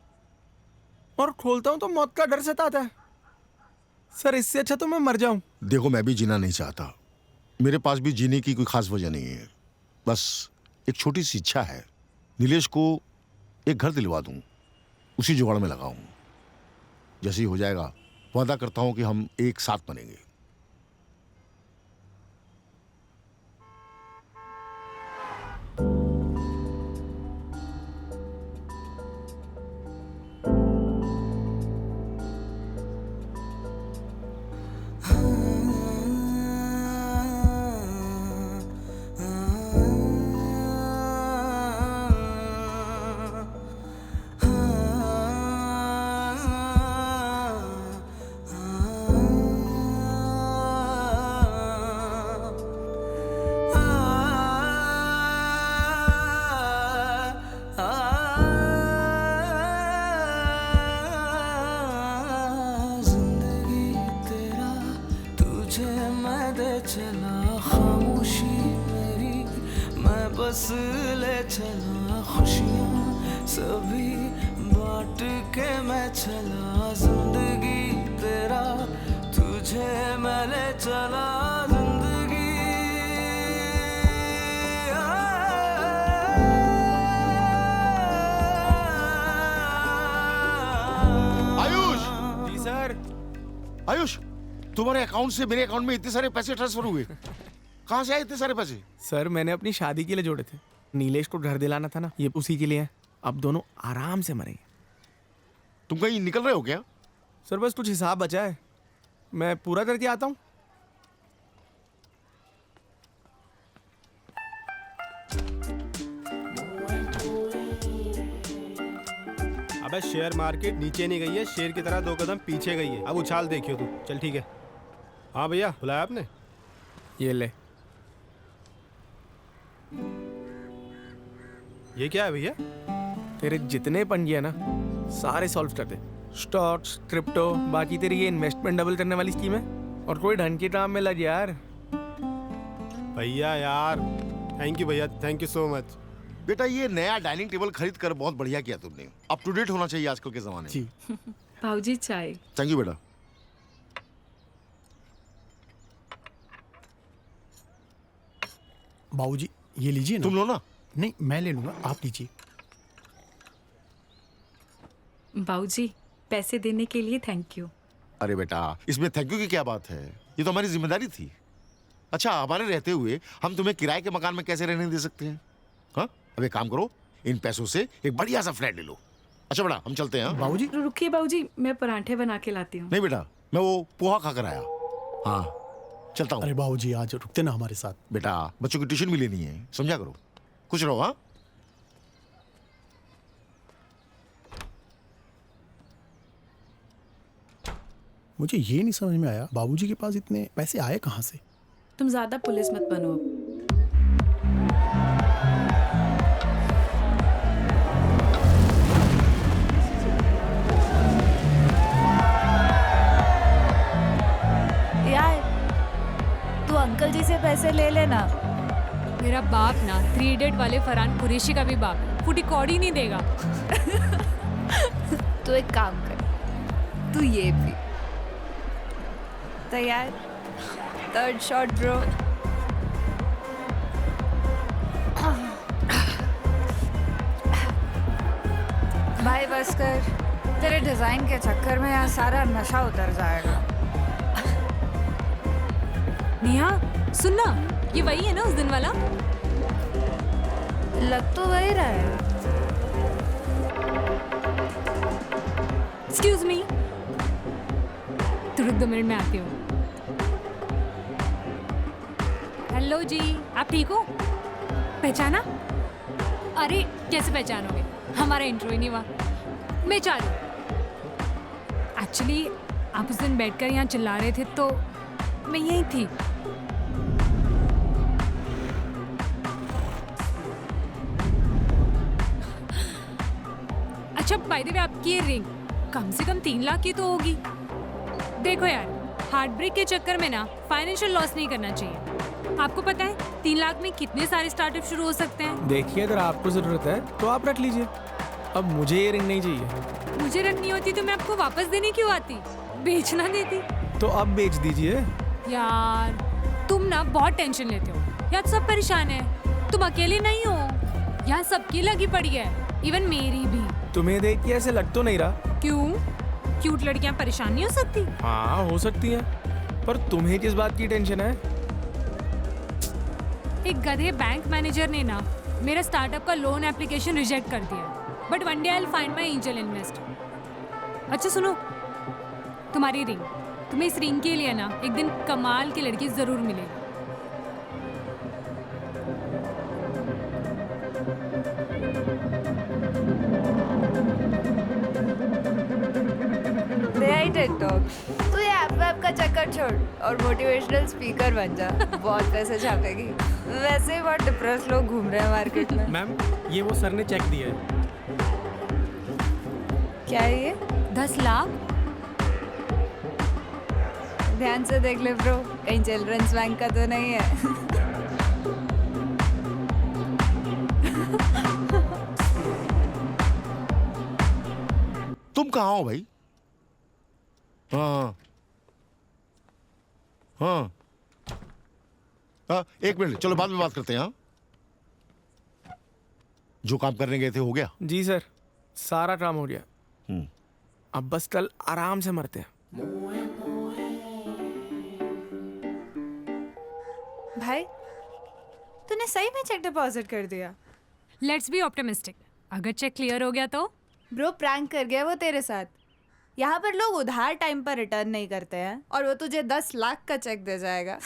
और खोलता हूँ तो मौत का डर सताता है। सर इससे अच्छा तो मैं मर जाऊं। देखो मैं भी जीना नहीं चाहता, मेरे पास भी जीने की कोई खास वजह नहीं है। बस एक छोटी सी इच्छा है, नीलेश को एक घर दिलवा दूं, उसी जुगाड़ में लगाऊं। जैसे ही हो जाएगा वादा करता हूं कि हम एक साथ बनेंगे। चला खामोशी मेरी, मैं बस ले चला खुशियाँ सभी बांट के मैं चला। जिंदगी तेरा तुझे मैं ले चला। जिंदगी आयुष! जी सर। आयुष, तुम्हारे अकाउंट से मेरे अकाउंट में इतने सारे पैसे ट्रांसफर हुए, कहाँ से आए इतने सारे पैसे? सर मैंने अपनी शादी के लिए जोड़े थे, नीलेश को घर दिलाना था ना, ये उसी के लिए है। अब दोनों आराम से मरेंगे। तुम कहीं निकल रहे हो क्या? सर बस कुछ हिसाब बचा है, मैं पूरा करके आता हूँ। अबे शेयर मार्केट नीचे नहीं गई है, शेर की तरह 2 कदम पीछे गई है। अब उछाल देखियो तू। चल ठीक है। हाँ भैया, बुलाया आपने? ये ले। ये क्या है भैया? तेरे जितने पंगे ना सारे सॉल्व कर दे। स्टॉक्स, क्रिप्टो, बाकी तेरी ये इन्वेस्टमेंट डबल करने वाली स्कीम है। और कोई ढंग के काम में लग यार। भैया यार, थैंक यू भैया, थैंक यू सो मच। बेटा ये नया डाइनिंग टेबल खरीद कर बहुत बढ़िया किया तुमने। अप टू डेट होना चाहिए आजकल के जमाने में। भाऊजी चाय। थैंक यू बेटा। बाबूजी ये लीजिए ना। तुम लो ना। नहीं मैं ले लूंगा, आप लीजिए। बाऊजी पैसे देने के लिए थैंक यू। अरे बेटा, इसमें थैंक यू की क्या बात है, ये तो हमारी जिम्मेदारी थी। अच्छा, हमारे रहते हुए हम तुम्हें किराए के मकान में कैसे रहने दे सकते हैं? हाँ, अब एक काम करो, इन पैसों से एक बढ़िया सा फ्लैट ले लो। अच्छा बेटा, हम चलते हैं। बाबूजी रुकिए बाबूजी, मैं पराठे बना के लाती हूँ। नहीं बेटा, मैं वो पोहा खाकर आया। हाँ, चलता हूँ। अरे बाबूजी आज रुकते ना हमारे साथ। बेटा, बच्चों की ट्यूशन भी लेनी है, समझा करो। खुश रहो। हाँ, मुझे ये नहीं समझ में आया बाबूजी के पास इतने पैसे आए कहाँ से? तुम ज्यादा पुलिस मत बनो अब। यार तू अंकल जी से पैसे ले लेना। मेरा बाप ना 3 Idiot वाले फरहान कुरैशी का भी बाप है, फूटी कौड़ी नहीं देगा। तू एक काम कर, तू ये भी तैयार। 3rd shot bro. भाई बस कर, तेरे डिजाइन के चक्कर में यहाँ सारा नशा उतर जाएगा। नेहा सुनना, ये वही है ना उस दिन वाला? लग तो वही रहा है। एक्सक्यूज मी, तो रुक 2 मिनट में आती हूँ। हेलो जी, आप ठीक हो? पहचाना? अरे कैसे पहचानोगे, हमारा इंट्रो ही नहीं हुआ। मैं चालू। एक्चुअली आप उस दिन बैठकर यहाँ चिल्ला रहे थे तो मैं यहीं थी। अच्छा बाय द वे, आपकी ये रिंग कम से कम 3 लाख की तो होगी। देखो यार, हार्ट ब्रेक के चक्कर में ना फाइनेंशियल लॉस नहीं करना चाहिए। आपको पता है 3 लाख में कितने सारे स्टार्टअप शुरू हो सकते हैं। देखिए, अगर आपको जरूरत है तो आप रख लीजिए। अब मुझे ये रिंग नहीं चाहिए। मुझे रखनी होती तो मैं आपको वापस देने क्यों आती, बेचना देती। तो अब बेच दीजिए। यार तुम ना बहुत टेंशन लेते हो, यार सब परेशान है, तुम अकेले नहीं हो, यहाँ सबकी लगी पड़ी है, इवन मेरी भी। तुम्हें देख के ऐसे लग तो नहीं रहा। क्यों? क्यूट लड़कियाँ परेशान नहीं हो सकती? हाँ हो सकती हैं, पर तुम्हें किस बात की टेंशन है? एक गधे बैंक मैनेजर ने ना मेरा स्टार्टअप का लोन एप्लीकेशन रिजेक्ट कर दिया, but one day I will find my angel investor. अच्छा सुनो, तुम्हारी रिंग, तुम्हें इस रिंग के लिए ना एक दिन कमाल की लड़की जरूर मिलेगी। टिकटॉक, तू ये ऐप का चक्कर छोड़ और मोटिवेशनल स्पीकर बन जा, बहुत पैसे छापेगी। वैसे ही बहुत डिप्रेस लोग घूम रहे हैं मार्केट में। मैम, ये वो सर ने चेक दिया है। क्या है ये? 10 लाख? ध्यान से देख ले ब्रो, कहीं चिल्ड्रंस बैंक का तो नहीं है। तुम कहाँ हो भाई? हाँ हाँ हाँ, एक मिनट, चलो बाद में बात करते हैं। हाँ, जो काम करने गए थे हो गया? जी सर, सारा काम हो गया। अब बस कल आराम से मरते हैं। भाई तूने सही में चेक डिपॉजिट कर दिया? लेट्स बी ऑप्टिमिस्टिक, अगर चेक क्लियर हो गया तो? ब्रो प्रैंक कर गया वो तेरे साथ। यहाँ पर लोग उधार टाइम पर रिटर्न नहीं करते हैं और वो तुझे 10 लाख का चेक दे जाएगा।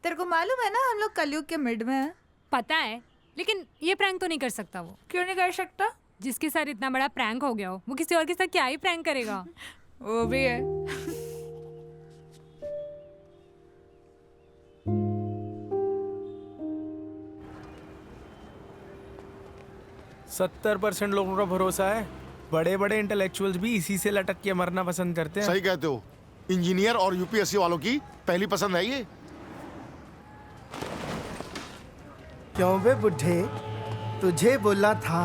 तेरे को मालूम है ना हम लोग कलयुग के मिड में हैं। पता है, लेकिन ये प्रैंक तो नहीं कर सकता वो। क्यों नहीं कर सकता? जिसके साथ इतना बड़ा प्रैंक हो गया हो, वो किसी और के साथ क्या ही प्रैंक करेगा। वो भी है। 70% लोगों का भरोसा है, बड़े बड़े इंटेलेक्चुअल्स भी इसी से लटक के मरना पसंद करते हैं। सही कहते हो, इंजीनियर और यूपीएससी वालों की पहली पसंद है ये। क्यों बे बुढ़े, तुझे बोला था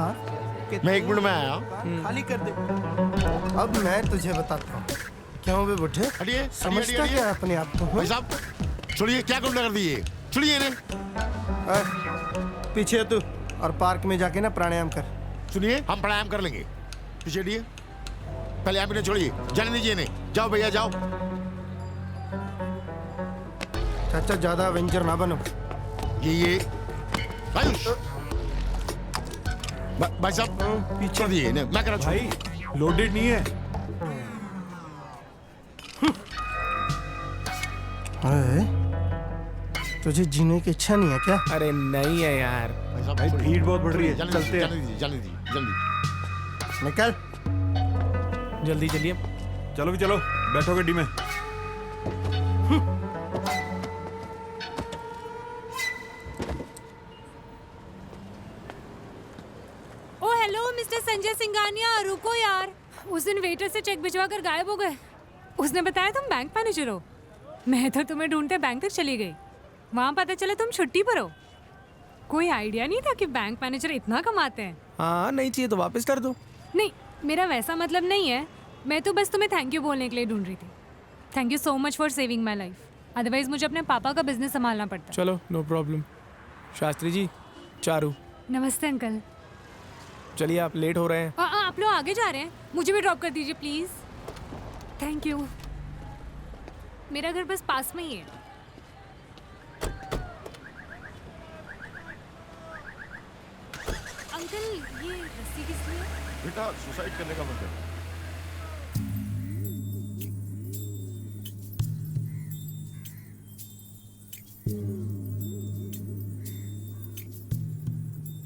कि मैं 1 मिनट में आया। खाली कर दे। अब मैं तुझे बताता हूँ। क्यों बे बुढ़े, हटिए, समझता क्या है अपने आप को? भाई साहब छोड़िए, क्या गुंडा कर दिए, छोड़िए इन्हें। पीछे तू और पार्क में जाके ना प्राणायाम कर। सुनिए, हम प्राणायाम कर लेंगे। पीछे हटिए, पहले आप इन्हें छोड़िए, जाने दीजिए इन्हें। जाओ भैया जाओ। चाचा ज्यादा एवेंजर ना बनो। ये आयुष भाई साहब पीछे दिए ने मैं कह रहा भाई लोडेड नहीं है। अरे तुझे जीने की इच्छा नहीं है क्या? अरे नहीं है यार। भाई भीड़ बहुत बढ़ रही है, चलते हैं। जल्दी निकल। जल्दी चलिए। चलो भी चलो, बैठो गड्डी में। ओ हेलो मिस्टर संजय सिंघानिया, रुको यार। उस दिन वेटर से चेक भिजवा कर गायब हो गए। उसने बताया तुम बैंक मैनेजर हो। मैं तो तुम्हें ढूंढते बैंक तक चली गई, वहाँ पता चला तुम छुट्टी पर हो। कोई आइडिया नहीं था कि बैंक मैनेजर इतना कमाते हैं। हाँ नहीं चाहिए तो वापस कर दो। नहीं, मेरा वैसा मतलब नहीं है। मैं तो बस तुम्हें थैंक यू बोलने के लिए ढूंढ रही थी। Thank you so much for saving my life, otherwise मुझे अपने पापा का बिजनेस संभालना पड़ता। चलो नो प्रॉब्लम। शास्त्री जी, चारू। नमस्ते अंकल। चलिए आप लेट हो रहे हैं। आप लोग आगे जा रहे हैं, मुझे भी ड्रॉप कर दीजिए प्लीज। Thank you. मेरा घर बस पास में ही है। अंकल ये रस्सी किस लिए? बेटा सुसाइड करने का मन है।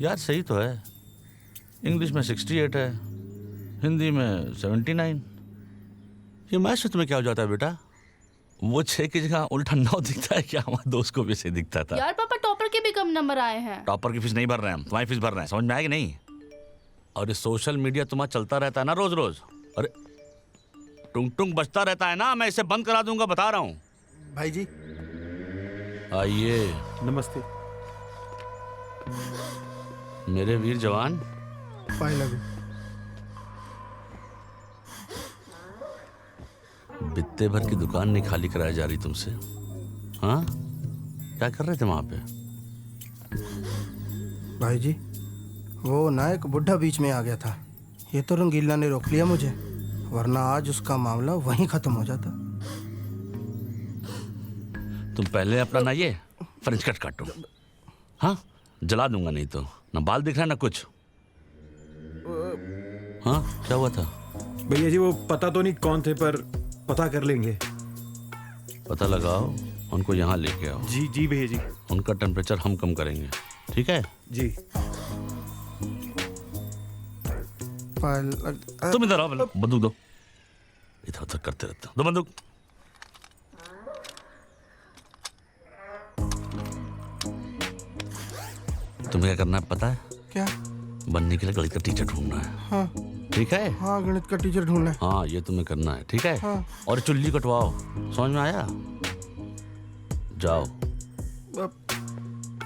यार सही तो है। इंग्लिश में 68 है, हिंदी में 79। ये मैथ्स तुम्हें क्या हो जाता है बेटा? वो 6 की जगह उल्टा 9 दिखता है क्या? हमारे दोस्त को भी सही दिखता था। यार पापा टॉपर के भी कम नंबर आए हैं। टॉपर की फीस नहीं भर रहे हैं हम, तुम्हारी फीस भर रहे हैं। समझ में आएगी नहीं? और ये सोशल मीडिया तुम्हारा चलता रहता है ना रोज रोज। अरे टुंग टुंग बजता रहता है ना, मैं इसे बंद करा दूंगा, बता रहा हूँ। भाई जी आइए। नमस्ते। मेरे वीर जवान। पाई लगू। बित्ते भर की दुकान नहीं खाली कराई जा रही तुमसे। हाँ क्या कर रहे थे वहां पे? भाई जी वो ना एक बुढ़ा बीच में आ गया था, ये तो रंगीला ने रोक लिया मुझे, वरना आज उसका मामला वहीं खत्म हो जाता। तुम पहले अपना ना ये फ्रेंच कट काटो। हाँ जला दूंगा नहीं तो, ना बाल दिख रहा है ना कुछ। हाँ क्या हुआ था? भैया जी वो पता तो नहीं कौन थे, पर पता कर लेंगे। पता लगाओ, उनको यहाँ लेके आओ। जी जी भैया जी। उनका टेम्परेचर हम कम करेंगे, ठीक है? जी। तुम इधर आओ, बंदूक दो। इधर उधर करते रहते हो, दो बंदूक। तुम्हें क्या करना है पता है? क्या? बनने के लिए गणित का टीचर ढूंढना है। हाँ ठीक है? हाँ गणित का टीचर ढूंढना है। हाँ ये तुम्हें करना है, ठीक है? हाँ। और चुल्ली कटवाओ, समझ में आया? जाओ,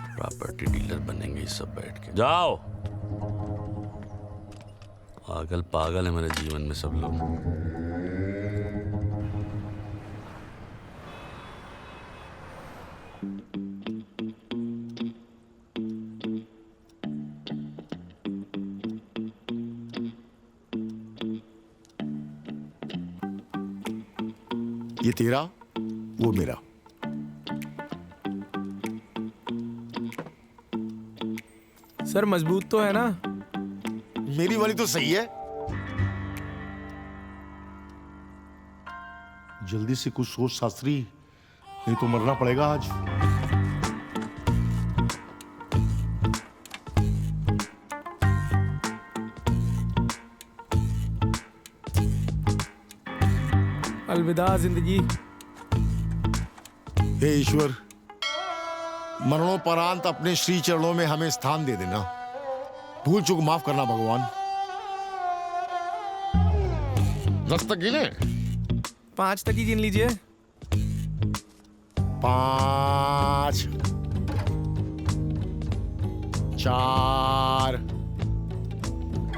प्रॉपर्टी डीलर बनेंगे ये सब बैठ के। जाओ। पागल पागल है मेरे जीवन में सब लोग। ये तेरा, वो मेरा। सर मजबूत तो है ना? मेरी वाली तो सही है। जल्दी से कुछ सोच शास्त्री, नहीं तो मरना पड़ेगा आज। अलविदा जिंदगी। हे ईश्वर, मरणोपरांत अपने श्री चरणों में हमें स्थान दे देना। भूल चूक माफ करना भगवान। 10 तक गिने? 5 तक ही गिन लीजिए। 5 4।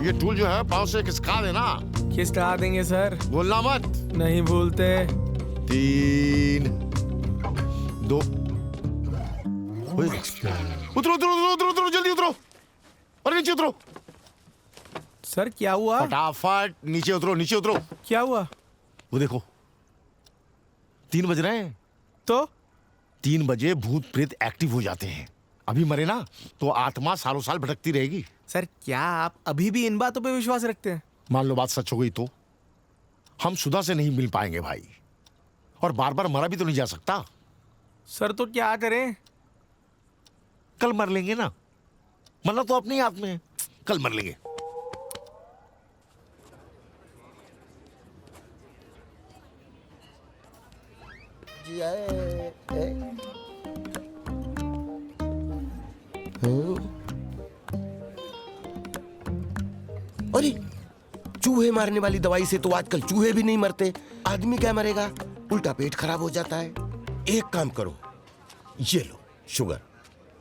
ये टूल जो है पाँव से खिसका देना। खिसका देंगे सर। बोलना मत। नहीं भूलते। 3 2। उतरो उतरो उतरो उतरो जल्दी उतरो। और नीचे उतरो। सर क्या हुआ? फटाफट नीचे उतरो, नीचे उतरो। क्या हुआ? वो देखो 3 बज रहे हैं। तो 3 बजे भूत प्रेत एक्टिव हो जाते हैं। अभी मरे ना तो आत्मा सालों साल भटकती रहेगी। सर क्या आप अभी भी इन बातों पे विश्वास रखते हैं? मान लो बात सच हो गई तो हम सुधा से नहीं मिल पाएंगे भाई, और बार बार मरा भी तो नहीं जा सकता। सर तो क्या करें? कल मर लेंगे ना, मरना तो अपने हाथ में है, कल मर लेंगे। अरे चूहे मारने वाली दवाई से तो आजकल चूहे भी नहीं मरते, आदमी क्या मरेगा, उल्टा पेट खराब हो जाता है। एक काम करो, ये लो sugar,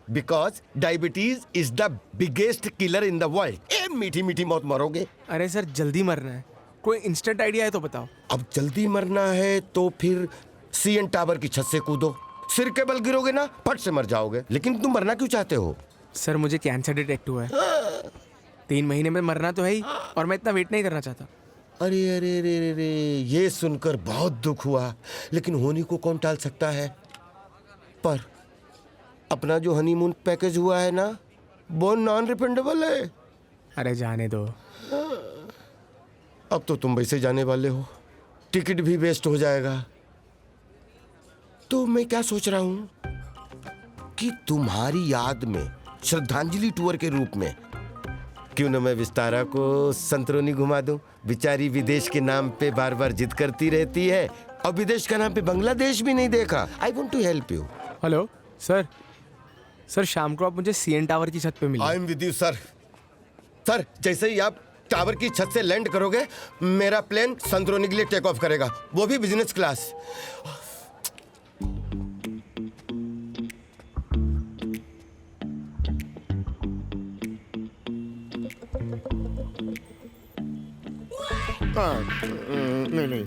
because diabetes is the biggest killer in the world. ए मीठी मीठी मौत मरोगे। अरे सर जल्दी मरना है, कोई इंस्टेंट आइडिया है तो बताओ। अब जल्दी मरना है तो फिर सीएन टावर की छत से कूदो, सिर के बल गिरोगे ना फट से मर जाओगे। लेकिन तुम मरना क्यों चाहते हो? सर मुझे कैंसर डिटेक्ट हुआ है, 3 महीने में मरना तो है ही, और मैं इतना वेट नहीं करना चाहता। अरे अरे अरे अरे अरे, ये सुनकर बहुत दुख हुआ, लेकिन होने को कौन टाल सकता है। पर अपना जो हनीमून पैकेज हुआ है ना, वो नॉन रिफंडेबल है। अरे जाने दो। अब तो तुम वैसे जाने वाले हो, टिकट भी वेस्ट हो जाएगा। तो मैं क्या सोच रहा हूं कि तुम्हारी याद में श्रद्धांजलि टूर के रूप में क्यों न मैं विस्तारा को संतरोनी घुमा दूं। बेचारी विदेश के नाम पे बार बार जिद करती रहती है, और विदेश का नाम पे बांग्लादेश भी नहीं देखा। I want to help you. Hello sir, sir शाम को आप मुझे सीएन टावर की छत पे मिलिए। I am with you sir. Sir जैसे ही आप टावर की छत से लैंड करोगे, मेरा प्लेन संतरोनी के लिए टेक ऑफ करेगा, वो भी बिजनेस क्लास। नहीं,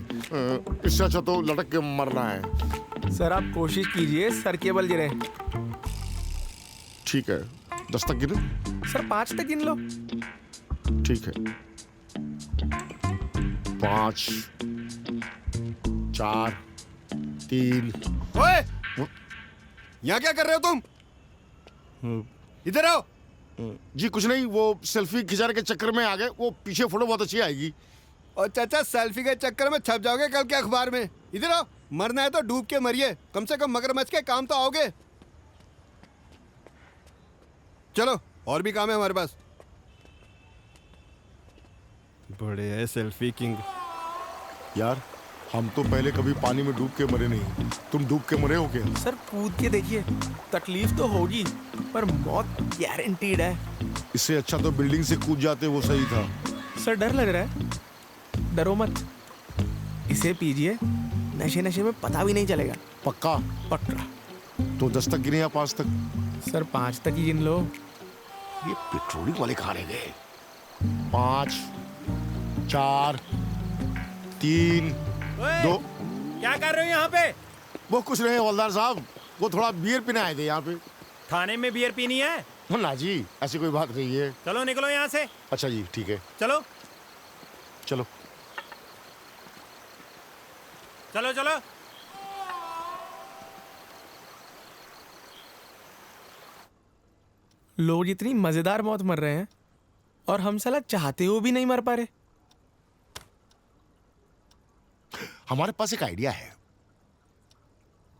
इससे अच्छा तो लटक के मरना है। सर आप कोशिश कीजिए, सर के बल गिरे। ठीक है, 10 तक गिने? सर 5 तक गिन लो। ठीक है, 5 4 3। ओए, यहाँ क्या कर रहे हो तुम? इधर आओ। जी कुछ नहीं, वो सेल्फी खिंचाने के चक्कर में आ गए। वो पीछे फोटो बहुत अच्छी आएगी। और चाचा सेल्फी के चक्कर में छप जाओगे कल के अखबार में। इधर आओ, मरना है तो डूब के मरिए, कम से कम मगरमच्छ के काम तो आओगे। चलो और भी काम है हमारे पास। बड़े है सेल्फी किंग। यार हम तो पहले कभी पानी में डूब के मरे नहीं, तुम डूब के मरे हो क्या? सर कूद के देखिए, तकलीफ तो होगी पर मौत गारंटीड है। इससे अच्छा तो बिल्डिंग से कूद जाते, वो सही था। सर डर लग रहा है? डरो मत, इसे पीजिए, नशे नशे में पता भी नहीं चलेगा। पक्का? पक्का। तो 10 तक गिने या 5 तक? सर 5 तक ही गिन लो। ये पेट्रोलिंग वाले कहाँ रह गए? 5 4 3 2। क्या कर रहे हो यहाँ पे? वो कुछ नहीं हवलदार साहब, वो थोड़ा बियर पीने आए थे यहाँ पे। थाने में बियर पीनी है? ना जी, ऐसी कोई बात नहीं है। चलो निकलो यहाँ से। अच्छा जी ठीक है, चलो चलो चलो चलो। लोग इतनी मजेदार मौत मर रहे हैं और हम साला चाहते हुए भी नहीं मर पा रहे। हमारे पास एक आइडिया है।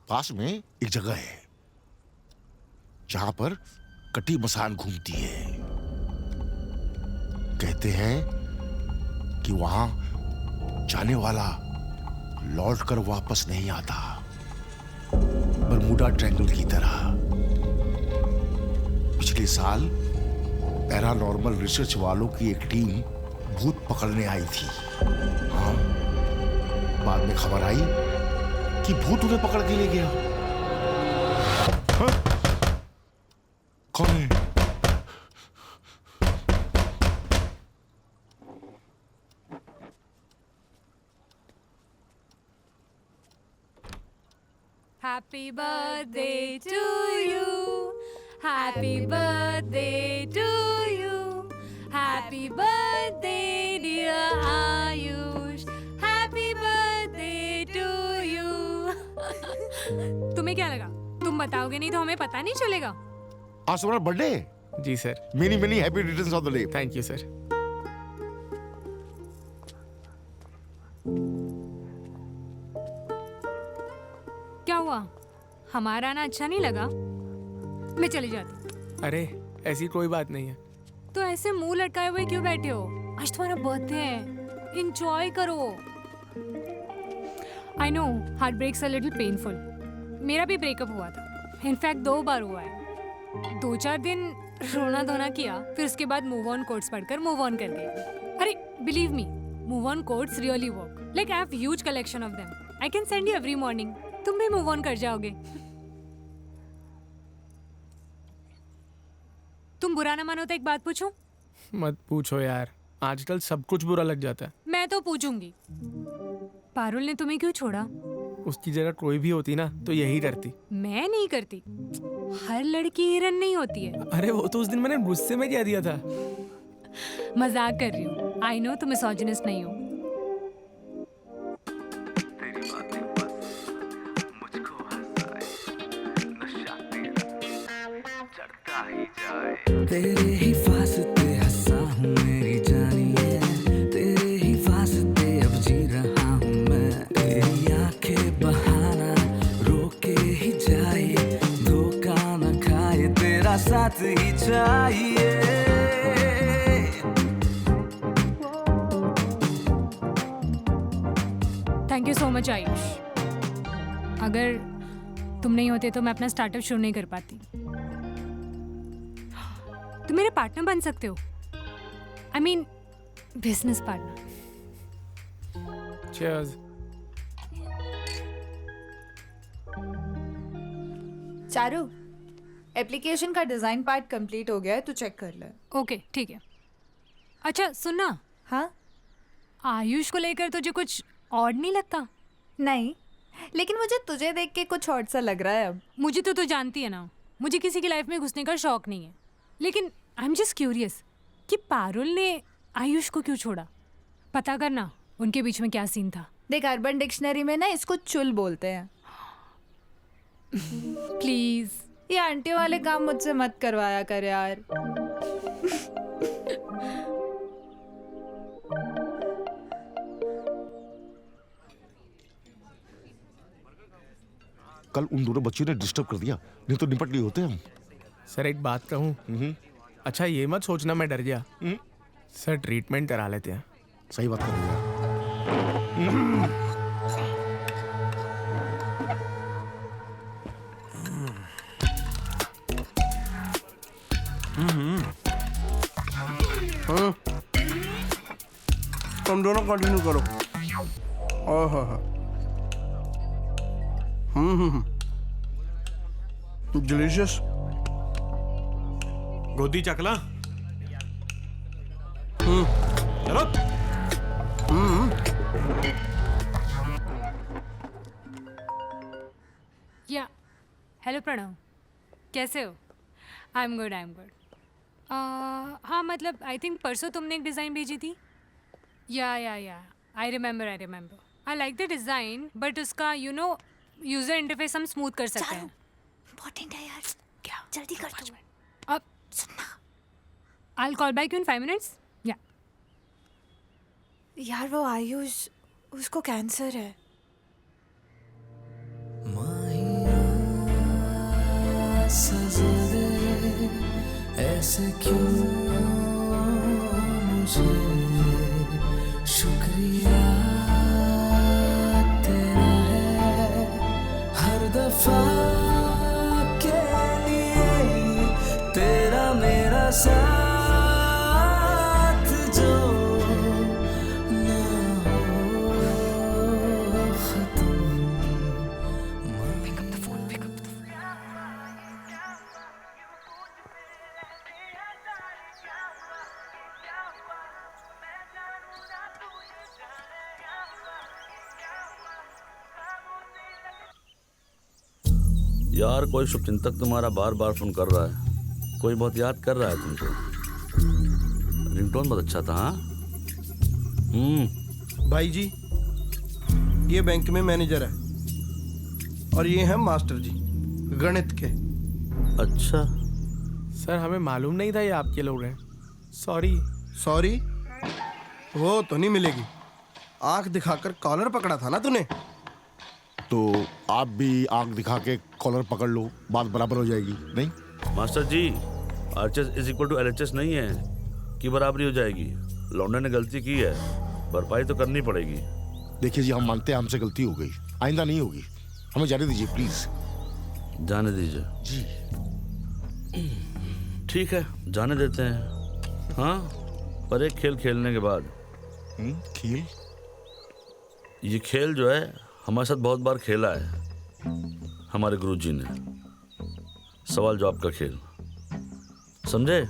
पास में एक जगह है जहां पर कटी मसान घूमती है। कहते हैं कि वहां जाने वाला लौट कर वापस नहीं आता, बरमूडा ट्रायंगल की तरह। पिछले साल पैरानॉर्मल रिसर्च वालों की एक टीम भूत पकड़ने आई थी। हाँ, बाद में खबर आई कि भूत उन्हें पकड़ के ले गया। हाँ? कौन है? Happy birthday to you. Happy birthday to you. Happy birthday dear Ayush. Happy birthday to you. तुम्हें क्या लगा तुम बताओगे नहीं तो हमें पता नहीं चलेगा। आज तुम्हारा बर्थडे? जी sir. Many many happy returns of the day. Thank you sir. क्या हुआ, हमारा आना अच्छा नहीं लगा? मैं चली जाती। अरे ऐसी कोई बात नहीं है। तो ऐसे मुंह लटकाए हुए क्यों बैठे हो? आज तुम्हारा बर्थडे है, एंजॉय करो। I know heartbreaks are little painful. मेरा भी ब्रेकअप हुआ था, इनफैक्ट 2 बार हुआ है। 2-4 दिन रोना धोना किया, फिर उसके बाद मूव ऑन कोट्स पढ़कर मूव ऑन कर गए। अरे believe me, move on quotes really work. Like I have huge collection of them. I can send you every morning. तुम भी मूव ऑन कर जाओगे। तुम बुरा ना मानो तो एक बात पूछूं? मत पूछो यार, आजकल सब कुछ बुरा लग जाता है। मैं तो पूछूंगी, पारुल ने तुम्हें क्यों छोड़ा? उसकी जगह कोई भी होती ना तो यही करती। मैं नहीं करती। हर लड़की हिरन नहीं होती है। अरे वो तो उस दिन मैंने गुस्से में कह दिया था। मजाक कर रही हूँ। आई नो तुम मिसोजिनिस्ट नहीं हो। तेरे ही वास्ते हंसा हूँ मेरी जानिए, तेरे ही वास्ते अब जी रहा हूँ मैं। तेरी आंखें बहाना रोके ही जाए, धोखा न खाए, तेरा साथ ही चाहिए। Thank you so much Ayush. अगर तुम नहीं होते तो मैं अपना स्टार्टअप शुरू नहीं कर पाती। तुम मेरे पार्टनर बन सकते हो। I mean business partner. Cheers. Charu, application का डिजाइन पार्ट कंप्लीट हो गया है, तू चेक कर ले। ओके ठीक है। अच्छा सुनना। हाँ? आयुष को लेकर तुझे कुछ ऑड नहीं लगता? नहीं, लेकिन मुझे तुझे देख के कुछ ऑड सा लग रहा है अब। मुझे तो तू जानती है ना, मुझे किसी की लाइफ में घुसने का शौक नहीं है। लेकिन आई एम जस्ट क्यूरियस कि पारुल ने आयुष को क्यों छोड़ा। पता करना उनके बीच में क्या सीन था। देख, अर्बन डिक्शनरी में ना इसको चुल बोलते हैं। प्लीज ये आंटी वाले काम मुझसे मत करवाया कर यार। कल उन दोनों बच्चियों ने डिस्टर्ब कर दिया, नहीं तो निपट लिए होते हम। सर एक बात कहूँ? अच्छा ये मत सोचना मैं डर गया। सर ट्रीटमेंट करा लेते हैं। सही बात कर रही है। तुम दोनों कंटिन्यू करो। डिलीशियस। गोदी चकला। चलो। या हेलो प्रणव, कैसे हो? I am good, I am good. हाँ मतलब आई थिंक परसों तुमने एक डिज़ाइन भेजी थी। या I remember I like the design, but उसका यू नो यूज़र इंटरफेस हम स्मूथ कर सकते हैं। इम्पोर्टेंट है यार। क्या? जल्दी कर तू। अब सुनना, I'll call back you in 5 minutes. Yeah. यार वो आयुष, उसको कैंसर है। सजा दे ऐसे क्यों मुझे, शुक्रिया तेरा है हर दफा के लिए, तेरा मेरा साथ जो ना हो खत्म। Pick up the phone, pick up the phone. यार कोई शुभचिंतक तुम्हारा बार बार फोन कर रहा है, कोई बहुत याद कर रहा है तुमको। रिंगटोन बहुत अच्छा था। हाँ भाई जी, ये बैंक में मैनेजर है और ये है मास्टर जी, गणित के। अच्छा सर हमें मालूम नहीं था ये आपके लोग हैं। सॉरी। सॉरी वो तो नहीं मिलेगी। आंख दिखाकर कॉलर पकड़ा था ना तूने। तो आप भी आंख दिखा के कॉलर पकड़ लो, बात बराबर हो जाएगी। नहीं master ji, RHS is equal to LHS नहीं है कि बराबरी हो जाएगी। लौंडे ने गलती की है, भरपाई तो करनी पड़ेगी। देखिए जी, हम मानते हैं हमसे गलती हो गई, आइंदा नहीं होगी। हमें जाने दीजिए प्लीज। जाने दीजिए जी। ठीक है, जाने देते हैं। हाँ, पर एक खेल खेलने के बाद। खेल? ये खेल जो है हमारे साथ बहुत बार खेला है हमारे गुरुजी ने। सवाल जवाब का खेल, समझे?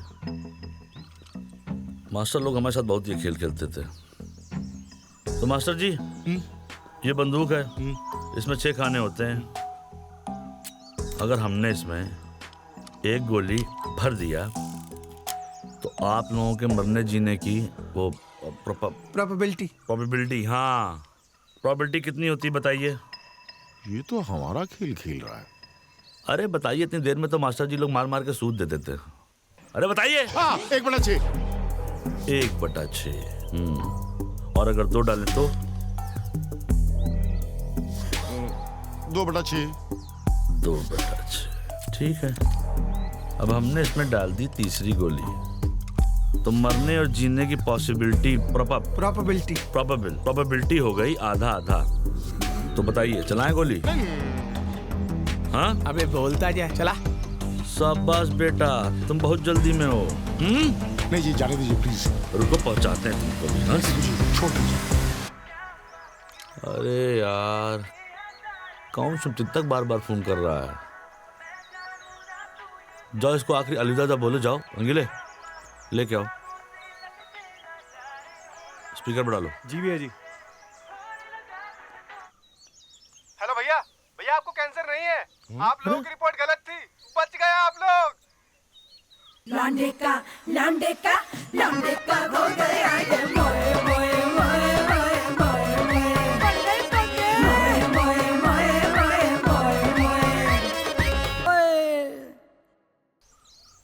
मास्टर लोग हमारे साथ बहुत ये खेल खेलते थे। तो मास्टर जी, ये बंदूक है, इसमें 6 खाने होते हैं। अगर हमने इसमें एक गोली भर दिया तो आप लोगों के मरने जीने की वो प्रोबेबिलिटी, हाँ, प्रोबेबिलिटी कितनी होती है बताइए? ये तो हमारा खेल खेल रहा है। अरे बताइए, इतनी देर में तो मास्टर जी लोग मार मार के सूद देते थे। अरे बताइए। हाँ, 1/6। 1/6। और अगर 2 डालें तो 2/6। 2/6, ठीक है। अब हमने इसमें डाल दी तीसरी गोली, तो मरने और जीने की पॉसिबिलिटी प्रोबेबिलिटी हो गई आधा आधा। तो बताइए, चलाएं गोली? हाँ, अबे बोलता जा, चला। शाबाश बेटा, तुम बहुत जल्दी में हो। नहीं जी, जाने दीजिए प्लीज। रुको, पहुंचाते हैं तुमको भी। हाँ? छोड़ दीजिए। अरे यार, कौन सुनती तक बार बार फोन कर रहा है। जाओ, इसको आखिरी अलविदा बोलो। जाओ रंगीले, लेके आओ। स्पीकर बढ़ा लो। जी भैया जी। हेलो भैया, भैया आपको कैंसर नहीं है। आप लोगों की रिपोर्ट गलत थी, बच गए आप लोग। लौंडे का हो गया ये मोए मोए मोए मोए मोए मोए।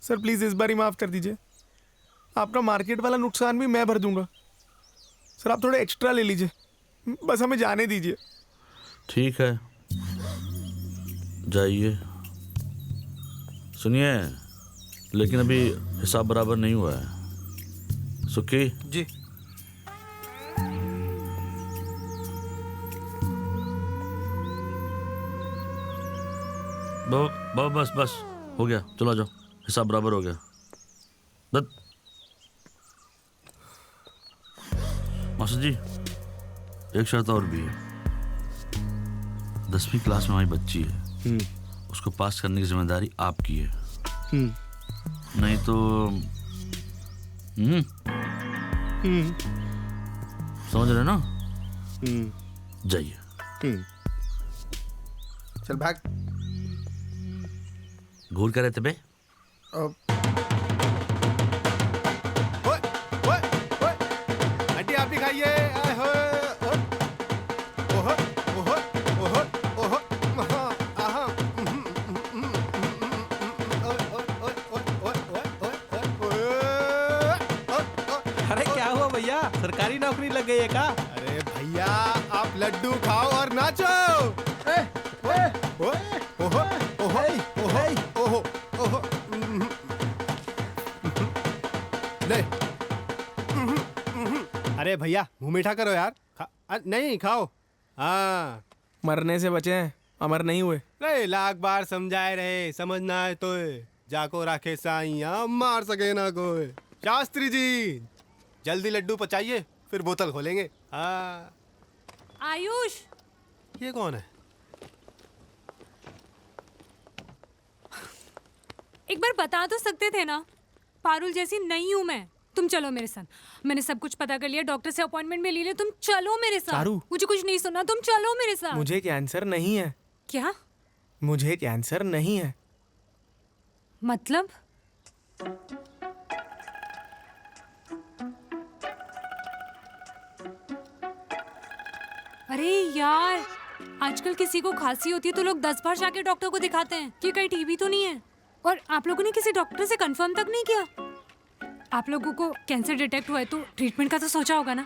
सर प्लीज इस बार ही माफ कर दीजिए। आपका मार्केट वाला नुकसान भी मैं भर दूंगा। सर आप थोड़े एक्स्ट्रा ले लीजिए, बस हमें जाने दीजिए। ठीक है, जाइए। सुनिए, लेकिन अभी हिसाब बराबर नहीं हुआ है। सुखी जी। बस हो गया, चलो आ जाओ, हिसाब बराबर हो गया। मास्टर जी, एक शर्त और भी है। 10वीं क्लास में हमारी बच्ची है, उसको पास करने की जिम्मेदारी आपकी है। नहीं तो समझ रहे ना? जाइए। चल भाग। घूर कर रहे थे बे? आंटी आप भी खाइए। अरे क्या हुआ भैया, सरकारी नौकरी लग गई है क्या? अरे भैया आप लड्डू खाओ और नाचो। ले। अरे भैया मुंह मीठा करो यार। नहीं खाओ। हाँ, मरने से बचे हैं, अमर नहीं हुए। नहीं, लाख बार समझाए रहे, समझना है तो जाको राखे साइया, मार सके ना कोई। शास्त्री जी जल्दी लड्डू पचाइए, फिर बोतल खोलेंगे। हाँ। आयुष, ये कौन है? एक बार बता तो सकते थे ना, पारुल जैसी नहीं हूँ मैं। तुम चलो मेरे साथ, मैंने सब कुछ पता कर लिया, डॉक्टर से अपॉइंटमेंट भी ले लिया। तुम चलो मेरे साथ। चारू, मुझे कुछ नहीं सुनना, तुम चलो मेरे साथ। मुझे कैंसर नहीं है। क्या? मुझे कैंसर नहीं है। मतलब? अरे यार, आजकल किसी को खांसी होती है तो लोग 10 बार जाके डॉक्टर को दिखाते हैं कि कहीं टीबी तो नहीं है। और आप लोगों ने किसी डॉक्टर से कंफर्म तक नहीं किया? आप लोगों को कैंसर डिटेक्ट हुआ है तो ट्रीटमेंट का तो सोचा होगा ना?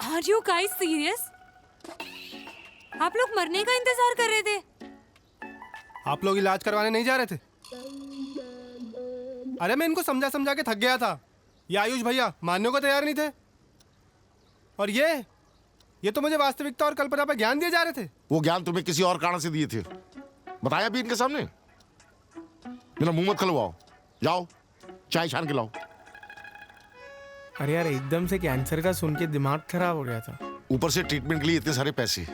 Are you guys serious? आप लोग मरने का इंतजार कर रहे थे? आप लोग इलाज करवाने नहीं जा रहे थे? अरे मैं इनको समझा समझा के थक गया था। ये आयुष भैया मानने को तैयार नहीं थे। और ये तो मुझे वास्तविकता और कल्पना पर ज्ञान दिए जा रहे थे। वो ज्ञान तुम्हें किसी और कारण से दिए थे, बताया भी इनके सामने। मेरा मुंह मत खलवाओ, जाओ चाय छान के लाओ। अरे यार एकदम से कैंसर का सुन के दिमाग खराब हो गया था। ऊपर से ट्रीटमेंट के लिए इतने सारे पैसे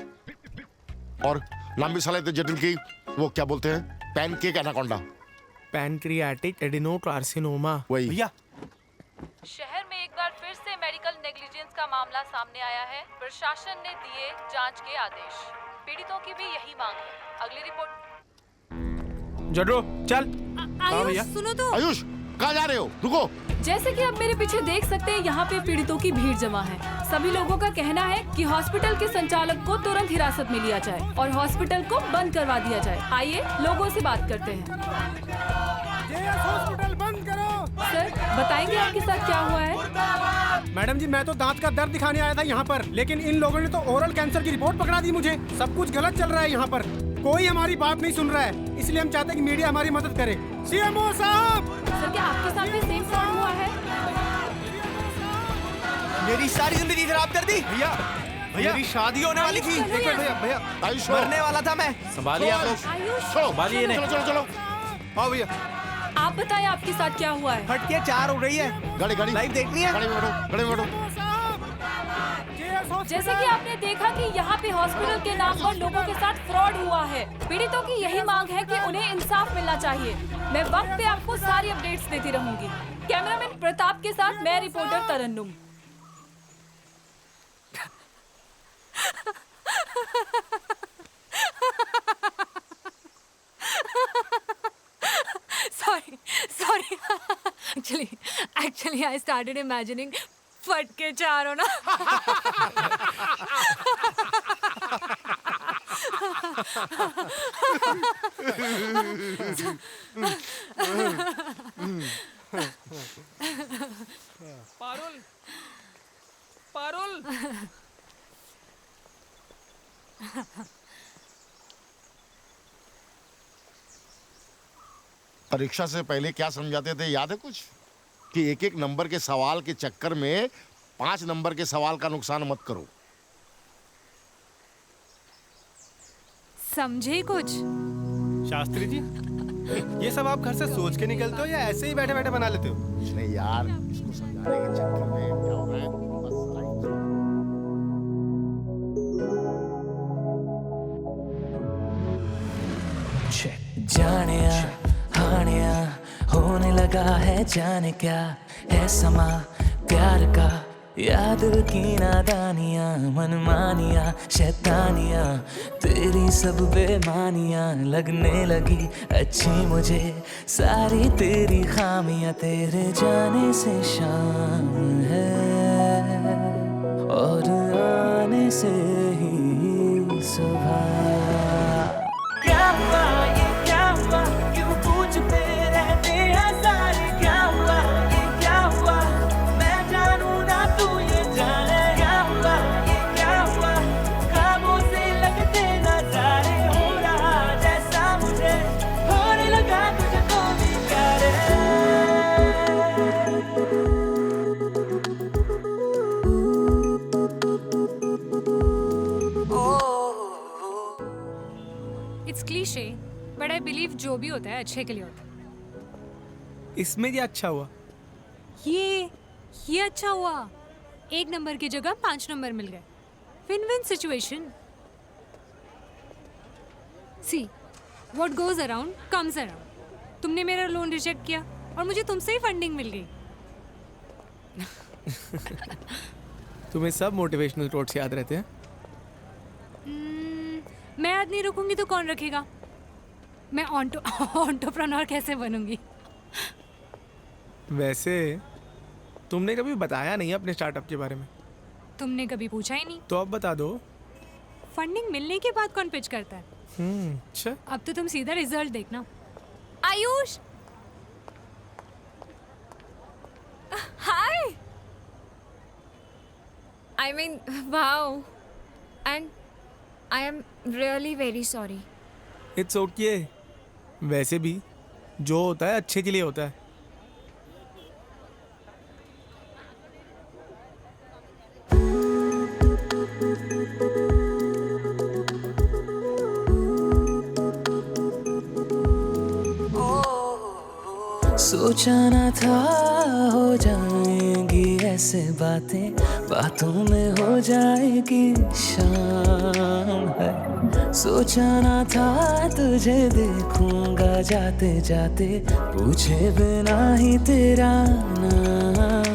और लंबी साल इतने जटिल की, वो क्या बोलते हैं, पैनकेक एनाकोंडा, पैनक्रियाटिक एडिनोकार्सिनोमा। वही भैया शहर में एक बार फिर से मेडिकल नेग्लिजेंस का मामला सामने आया है। प्रशासन ने दिए जांच के आदेश। पीड़ितों की भी यही मांग है। अगली रिपोर्ट। जड्रो चल। आयुष सुनो तो। आयुष कहाँ जा रहे हो? रुको। जैसे कि आप मेरे पीछे देख सकते हैं, यहाँ पे पीड़ितों की भीड़ जमा है। सभी लोगों का कहना है कि हॉस्पिटल के संचालक को तुरंत हिरासत में लिया जाए और हॉस्पिटल को बंद करवा दिया जाए। आइए लोगों से बात करते हैं। हॉस्पिटल बंद करो। सर बताएंगे आपके साथ क्या हुआ है? मैडम जी मैं तो दांत का दर्द दिखाने आया था यहाँ पर, लेकिन इन लोगों ने तो ओरल कैंसर की रिपोर्ट पकड़ा दी मुझे। सब कुछ गलत चल रहा है यहाँ पर, कोई हमारी बात नहीं सुन रहा है। इसलिए हम चाहते हैं कि मीडिया हमारी मदद करे। सीएमओ साहब। सर क्या आपके साथ भी सेम फ्रॉड हुआ है? मेरी सारी जिंदगी खराब कर दी। भैया मेरी शादी होने वाली थी। भैया आयुष मरने वाला था मैं। संभालिए आप लोग, संभालिए इन्हें। चलो चलो चलो। हाँ भैया। आप बताएं आपके साथ क्या हुआ है? फटके 4 हो रही है। गाड़ी गाड़ी लाइव देखनी है। गाड़ी में बैठो, गाड़ी में बैठो। जैसे कि आपने देखा कि यहाँ पे हॉस्पिटल के नाम पर लोगों के साथ फ्रॉड हुआ है। पीड़ितों की यही मांग है कि उन्हें इंसाफ मिलना चाहिए। मैं वक्त पे आपको सारी अपडेट्स देती रहूंगी। कैमरामैन प्रताप के साथ मैं reporter Tarannum. Sorry. Actually, I started imagining फटके 4 होना। पारुल। परीक्षा से पहले क्या समझाते थे याद है कुछ? कि एक एक नंबर के सवाल के चक्कर में 5 नंबर के सवाल का नुकसान मत करो। समझे कुछ? शास्त्री जी ये सब आप घर से सोच के निकलते हो या ऐसे ही बैठे बैठे बना लेते हो? कुछ नहीं यार, इसको समझाने के चक्कर में क्या हो रहा है, जानिया हानिया होने लगा है, जाने क्या है समा प्यार का, याद की नादानियां मनमानियां शैतानियां तेरी सब बेमानियां लगने लगी अच्छी मुझे सारी तेरी खामियां, तेरे जाने से शाम है और आने से ही सुबह। क्या हुआ ये क्या हुआ, क्यों पूछते रहते हैं सारे, क्या हुआ ये क्या हुआ, मैं जानू ना तू ये जाने, क्या हुआ ये क्या हुआ, ख्वाबों से लगते नजारे, हो रहा जैसा मुझे होने लगा तुझको भी प्यार। It's cliche, but I believe जो भी होता है अच्छे के लिए होता है। इसमें क्या अच्छा हुआ? ये अच्छा हुआ। 1 नंबर की जगह 5 नंबर मिल गए। Win win situation. See, what goes around comes around। तुमने मेरा लोन रिजेक्ट किया और मुझे तुमसे ही फंडिंग मिल गई। तुम्हें सब मोटिवेशनल कोट्स याद रहते हैं? मैं याद नहीं रखूंगी तो कौन रखेगा? मैं एंटरप्रेन्योर कैसे बनूंगी? वैसे तुमने कभी बताया नहीं अपने स्टार्टअप के बारे में। तुमने कभी पूछा ही नहीं। तो अब बता दो। फंडिंग मिलने के बाद कौन पिच करता है? अच्छा। अब तो तुम सीधा रिजल्ट देखना। आयुष, हाय। I mean, wow. And I am really very sorry. It's okay. वैसे भी जो होता है अच्छे के लिए होता है। सोचा ना था हो जाएंगी ऐसे बातें, बातों में हो जाएगी शाम है। सोचा ना था तुझे देखूंगा जाते जाते, पूछे बिना ही तेरा नाम।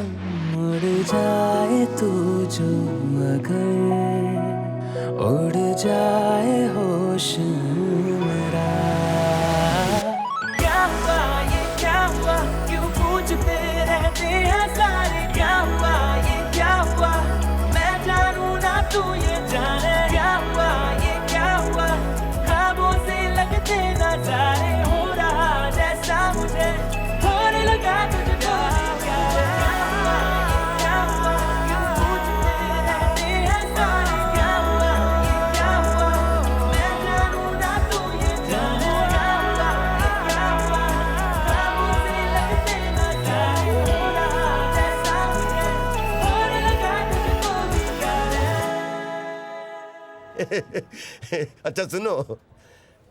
उड़ जाए तू जो अगर, उड़ जाए होश मेरा। क्या हुआ ये क्या हुआ, क्यों पूछते रहते हैं सारे क्या हुआ ये क्या हुआ, मैं जानू ना तू ये जाने। क्या हुआ ये क्या हुआ, ख्वाबों से लगते नजारे, हो रहा जैसा मुझे होने लगा तुझको। क्या हुआ ये क्या हुआ, क्यों पूछते रहते हैं सारे क्या हुआ ये क्या हुआ, मैं जानू ना तू ये जाने। क्या हुआ ख्वाबों से लगते नजारे, हो रहा जैसा मुझे होने लगा तुझको भी प्यार। अच्छा सुनो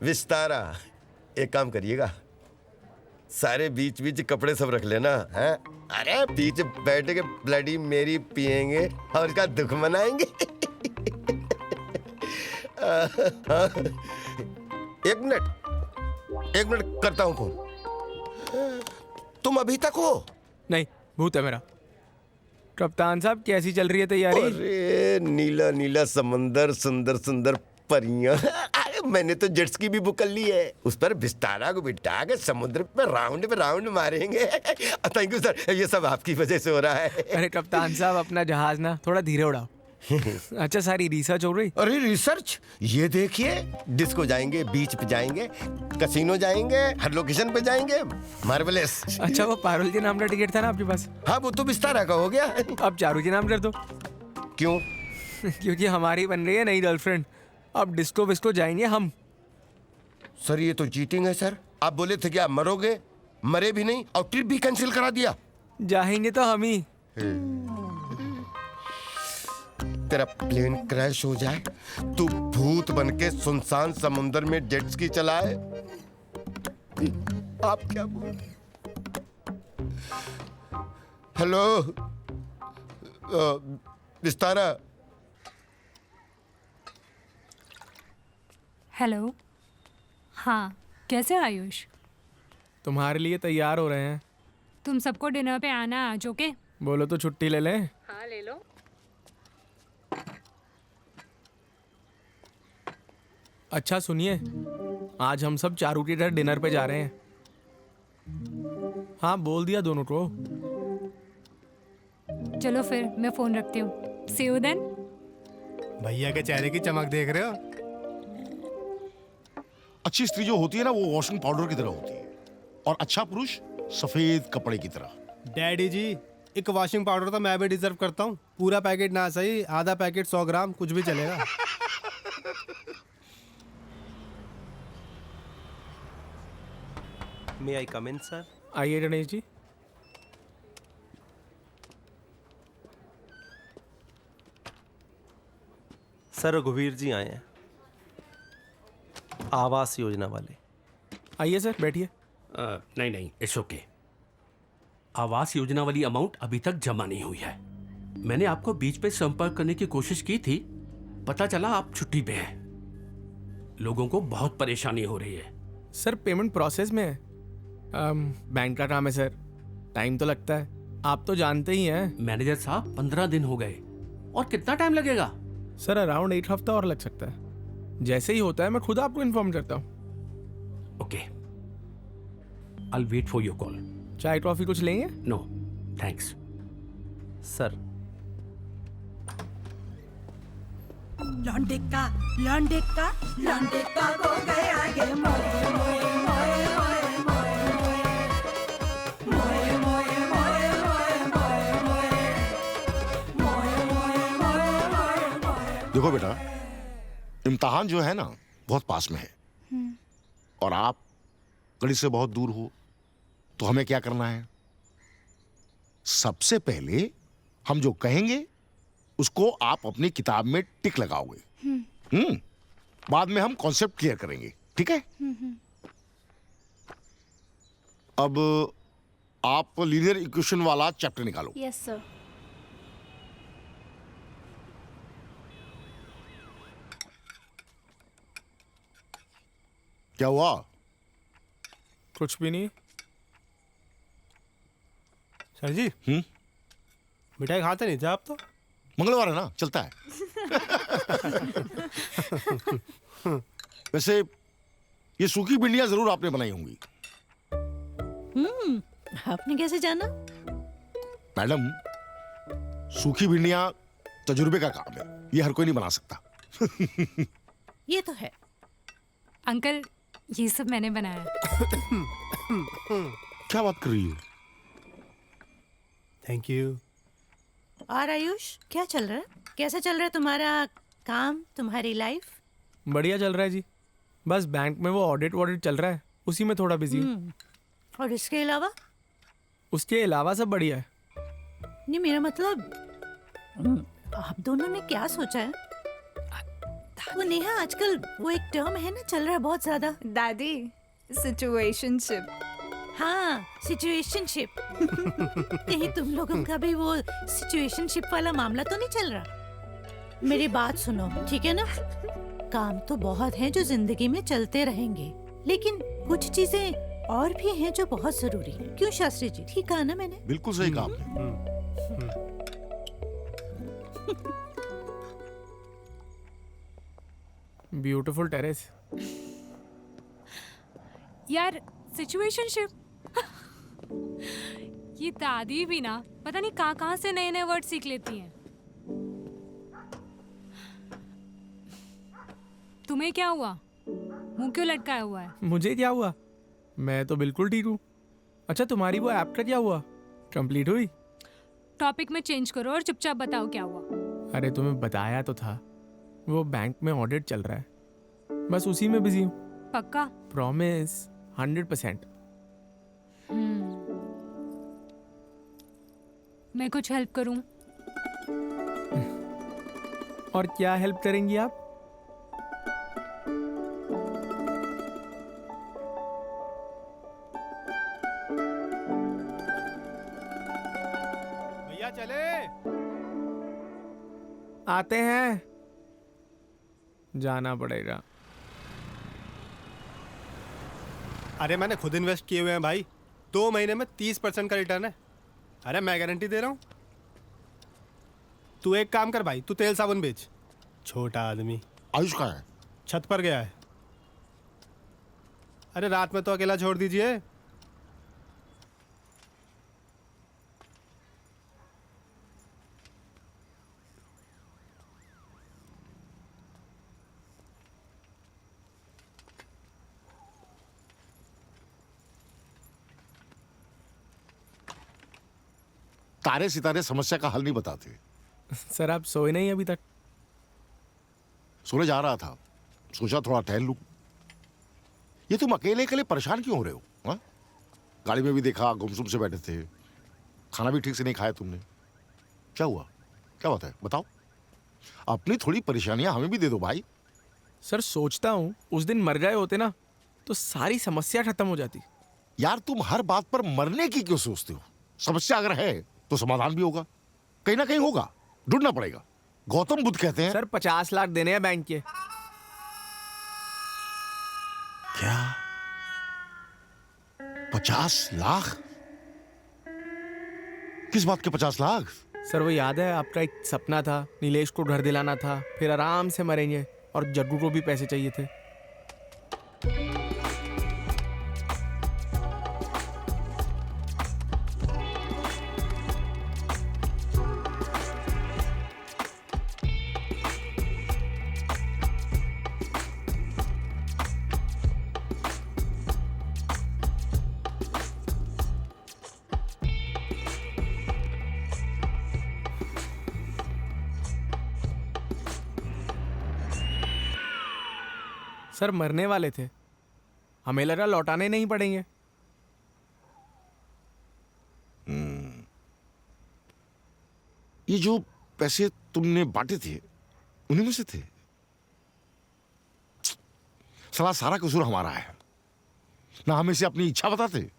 विस्तारा, एक काम करिएगा, सारे बीच बीच कपड़े सब रख लेना हैं। अरे बीच बैठ के ब्लडी मेरी पिएंगे और उसका दुख मनाएंगे। हाँ, एक मिनट करता हूँ फोन। तुम अभी तक हो? नहीं, भूत है मेरा। कप्तान साहब कैसी चल रही है तैयारी? अरे नीला नीला समंदर, सुंदर सुंदर परियां। अरे मैंने तो जेट्स की भी बुक कर ली है, उस पर विस्तारा को बिठा के समुद्र पे राउंड मारेंगे। थैंक यू सर, ये सब आपकी वजह से हो रहा है। अरे कप्तान साहब अपना जहाज ना थोड़ा धीरे उड़ाओ। अच्छा सारी रिसर्च हो रही? अरे रिसर्च, ये देखिए डिस्को जाएंगे, बीच पे जाएंगे, कसिनो जाएंगे, हर लोकेशन पे जाएंगे। मार्वेलस। अच्छा वो पारुल जी नाम का टिकट था ना आपके पास? हाँ वो तो विस्तारा का हो गया। अब चारू जी नाम कर दो। क्यों? क्योंकि हमारी बन रही है नई गर्लफ्रेंड, अब डिस्को विस्को जाएंगे हम। सर ये तो चीटिंग है सर, आप बोले थे कि आप मरोगे, मरे भी नहीं और ट्रिप भी कैंसिल करा दिया। जाएंगे तो हम ही। तेरा प्लेन क्रैश हो जाए, तू भूत बन के सुनसान समुंदर में जेट स्की चलाए, आप क्या बोल? हेलो विस्तारा। हेलो। हाँ कैसे हो आयुष? तुम्हारे लिए तैयार हो रहे हैं। तुम सबको डिनर पे आना आज, ओके? बोलो तो छुट्टी ले लें। हाँ ले लो। अच्छा सुनिए, आज हम सब चारू के घर डिनर पे जा रहे हैं। हाँ बोल दिया दोनों को। चलो फिर मैं फोन रखती हूँ। सी यू देन। भैया के चेहरे की चमक देख रहे हो? अच्छी स्त्री जो होती है ना वो वॉशिंग पाउडर की तरह होती है, और अच्छा पुरुष सफेद कपड़े की तरह। डैडी जी एक वॉशिंग पाउडर तो मैं भी डिजर्व करता हूँ। पूरा पैकेट ना सही, आधा पैकेट 100 ग्राम कुछ भी चलेगा। मे आई कम इन सर? आइए गणेश जी। सर रघुवीर जी आए हैं, आवास योजना वाले। आइए सर बैठिए। नहीं इट्स ओके। आवास योजना वाली अमाउंट अभी तक जमा नहीं हुई है। मैंने आपको बीच पे संपर्क करने की कोशिश की थी, पता चला आप छुट्टी पे हैं। लोगों को बहुत परेशानी हो रही है। सर पेमेंट प्रोसेस में है। बैंक का काम है सर, टाइम तो लगता है, आप तो जानते ही हैं। मैनेजर साहब 15 दिन हो गए, और कितना टाइम लगेगा? सर अराउंड 1 हफ्ता और लग सकता है। जैसे ही होता है मैं खुद आपको इन्फॉर्म करता हूँ। Okay, I'll wait for your call. चाय कॉफी कुछ लेंगे? No, thanks. सर लौंडे का हो गए आगे मोए मोए मोए मोए मोए मोए मोए मोए मोए मोए मोए मोए मोए मोए। देखो बेटा, इम्तिहान जो है ना बहुत पास में है और आप गणित से बहुत दूर हो, तो हमें क्या करना है? सबसे पहले हम जो कहेंगे उसको आप अपनी किताब में टिक लगाओगे। बाद में हम कॉन्सेप्ट क्लियर करेंगे, ठीक है? अब आप लीनियर इक्वेशन वाला चैप्टर निकालो। Yes sir. क्या हुआ? कुछ भी नहीं। सर जी मिठाई खाते नहीं थे आप तो? मंगलवार है ना, चलता है। वैसे ये सूखी भिंडियां जरूर आपने बनाई होंगी। आपने कैसे जाना? मैडम, सूखी भिंडियां तजुर्बे का काम है, ये हर कोई नहीं बना सकता। ये तो है। अंकल, ये सब मैंने बनाया। क्या बात कर रही हो? Thank you. और आयुष, क्या चल रहा है? कैसा चल रहा है तुम्हारा काम, तुम्हारी लाइफ? बढ़िया चल रहा है जी। बस बैंक में वो ऑडिट चल रहा है, उसी में थोड़ा बिजी हूँ। और इसके अलावा? उसके अलावा सब बढ़िया है। नहीं, मेरा मतलब आप दोनों ने क्या सोचा है? वो नेहा, आजकल वो एक टर्म है ना, चल रहा है बहुत ज्यादा। दादी, सिचुएशनशिप। हाँ, सिचुएशनशिप। कहीं तुम लोगों का भी वो सिचुएशनशिप वाला मामला तो नहीं चल रहा? मेरी बात सुनो, ठीक है ना? काम तो बहुत हैं जो जिंदगी में चलते रहेंगे, लेकिन कुछ चीजें और भी हैं जो बहुत जरूरी हैं। क्यों शास्त्री जी, ठीक कहा ना मैंने? बिल्कुल सही कहा आपने। Beautiful terrace. यार, सिचुएशनशिप। ये दादी भी ना पता नहीं कहाँ से नए नए वर्ड सीख लेती हैं। तुम्हें क्या हुआ? मुंह क्यों लटकाया हुआ है? मुझे क्या हुआ? मैं तो बिल्कुल ठीक हूँ। अच्छा, तुम्हारी वो ऐप का क्या हुआ? कंप्लीट हुई? टॉपिक में चेंज करो और चुपचाप बताओ क्या हुआ। अरे तुम्हें बताया तो था, वो बैंक में ऑडिट चल रहा है, बस उसी में बिजी हूँ। पक्का? प्रॉमिस, 100%। मैं कुछ हेल्प करूं? और क्या हेल्प करेंगी आप? भैया चले? आते हैं, जाना पड़ेगा। अरे मैंने खुद इन्वेस्ट किए हुए हैं भाई, 2 महीने में 30% का रिटर्न है। अरे मैं गारंटी दे रहा हूँ। तू एक काम कर भाई, तू तेल साबुन बेच। छोटा आदमी। आयुष कहाँ है? छत पर गया है। अरे रात में तो अकेला छोड़ दीजिए। तारे सितारे समस्या का हल नहीं बताते। सर, आप सोए नहीं अभी तक? सोने जा रहा था, सोचा थोड़ा टहल लूं। ये तुम अकेले अकेले परेशान क्यों हो रहे हो? हा? गाड़ी में भी देखा गुमसुम से बैठे थे, खाना भी ठीक से नहीं खाया तुमने। क्या हुआ? क्या बात है, बताओ। अपनी थोड़ी परेशानियां हमें भी दे दो भाई। सर, सोचता हूँ उस दिन मर गए होते ना तो सारी समस्या खत्म हो जाती। यार, तुम हर बात पर मरने की क्यों सोचते हो? समस्या अगर है तो समाधान भी होगा, कहीं ना कहीं होगा, ढूंढना पड़ेगा। गौतम बुद्ध कहते हैं। सर, 50 लाख देने हैं बैंक के। क्या? 50 लाख? किस बात के 50 लाख? सर, वो याद है आपका एक सपना था, नीलेश को घर दिलाना था, फिर आराम से मरेंगे, और जग्गू को भी पैसे चाहिए थे। सर मरने वाले थे, हमें लगा लौटाने नहीं पड़ेंगे। ये जो पैसे तुमने बांटे थे उन्हीं में से थे? साला सारा कसूर हमारा है। ना हम इसे अपनी इच्छा बताते